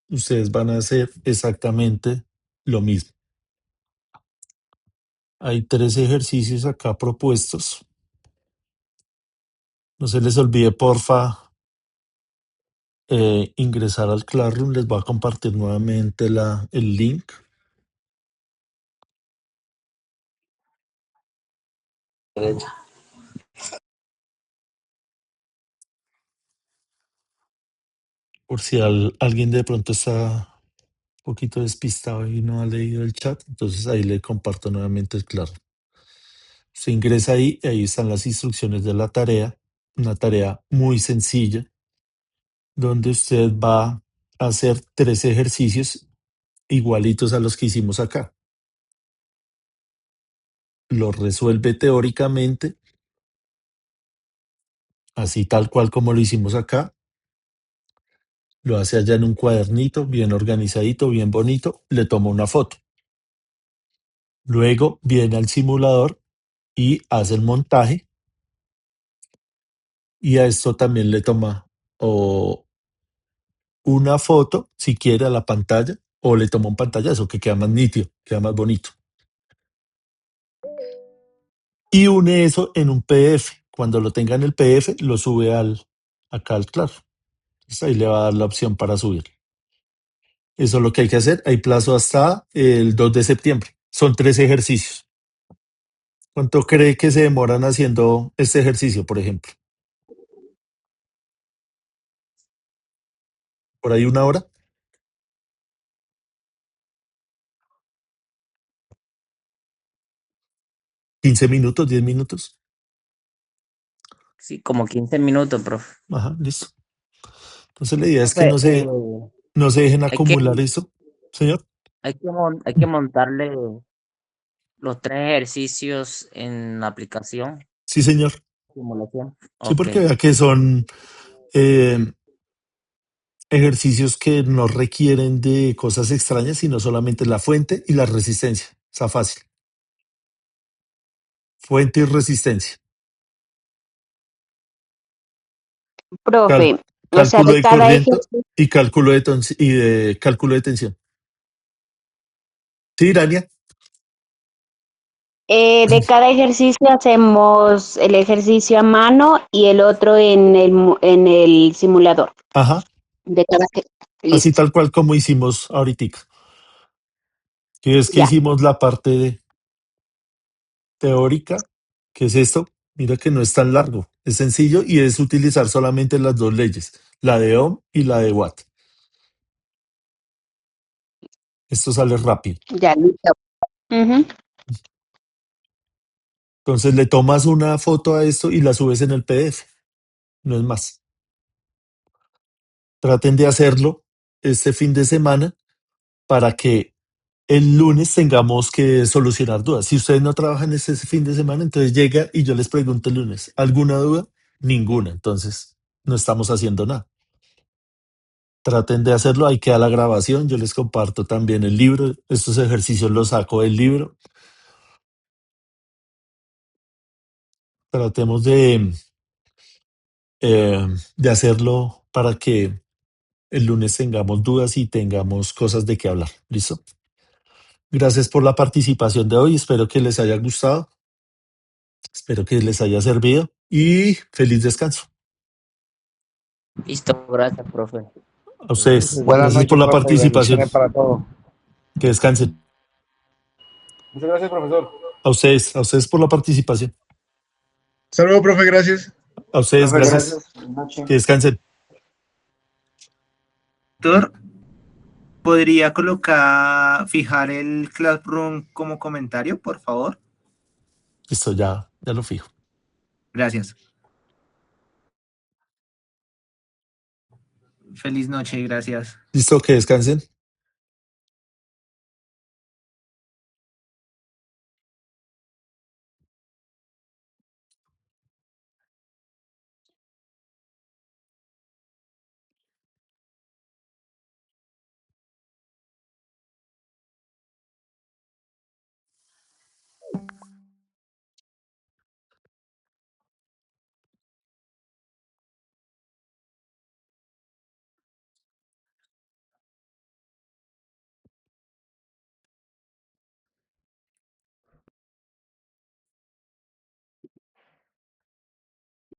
ustedes van a hacer exactamente lo mismo. Hay 3 ejercicios acá propuestos. No se les olvide, porfa, ingresar al Classroom. Les voy a compartir nuevamente el link. Por si alguien de pronto está un poquito despistado y no ha leído el chat, entonces ahí le comparto nuevamente el Classroom. Se ingresa ahí y ahí están las instrucciones de la tarea. Una tarea muy sencilla, donde usted va a hacer 3 ejercicios igualitos a los que hicimos acá. Los resuelve teóricamente, así tal cual como lo hicimos acá. Lo hace allá en un cuadernito, bien organizadito, bien bonito. Le toma una foto. Luego viene al simulador y hace el montaje. Y a esto también le toma o una foto, si quiere, a la pantalla, o le toma un pantallazo que queda más nítido, queda más bonito. Y une eso en un PDF. Cuando lo tenga en el PDF, lo sube acá al Claro. Entonces ahí le va a dar la opción para subir. Eso es lo que hay que hacer. Hay plazo hasta el 2 de septiembre. Son 3 ejercicios. ¿Cuánto cree que se demoran haciendo este ejercicio, por ejemplo? ¿Por ahí 1 hora? ¿15 minutos? ¿10 minutos? Sí, como 15 minutos, profe. Ajá, listo. Entonces la idea es que Profe, no se dejen hay que, acumular eso, señor. hay que montarle los 3 ejercicios en la aplicación, Sí, señor. simulación. Sí, Ok. porque vea que son ejercicios que no requieren de cosas extrañas, sino solamente la fuente y la resistencia. Está fácil. Fuente y resistencia. Profe, o sea, Cálculo de de cada corriente ejercicio, y cálculo de tensión. Sí, Irania. de cada ejercicio hacemos el ejercicio a mano y el otro en el simulador. Ajá. De cada Así listo, tal cual como hicimos ahorita. Que es que ya. hicimos la parte teórica, que es esto. Mira que no es tan largo. Es sencillo y es utilizar solamente las 2 leyes, la de Ohm y la de Watt. Esto sale rápido. Ya, listo. Ujú. Entonces le tomas una foto a esto y la subes en el PDF. No es más. Traten de hacerlo este fin de semana para que el lunes tengamos que solucionar dudas. Si ustedes no trabajan este fin de semana, entonces llega y yo les pregunto el lunes, ¿alguna duda? Ninguna. Entonces no estamos haciendo nada. Traten de hacerlo, ahí queda la grabación, yo les comparto también el libro, estos ejercicios los saco del libro. Tratemos de hacerlo para que el lunes tengamos dudas y tengamos cosas de qué hablar. ¿Listo? Gracias por la participación de hoy, espero que les haya gustado, espero que les haya servido y feliz descanso. Listo, gracias, profe. A ustedes, Buenas gracias por noches, la profe. participación, Bendiciones para todos. que descansen. Muchas gracias, profesor. A ustedes por la participación. Saludos, profe, gracias. A ustedes, Profe, gracias, gracias. Buenas noches. que descansen. Doctor, ¿podría fijar el Classroom como comentario, por favor? Listo, ya lo fijo. Gracias. Feliz noche y gracias. Listo, que descansen.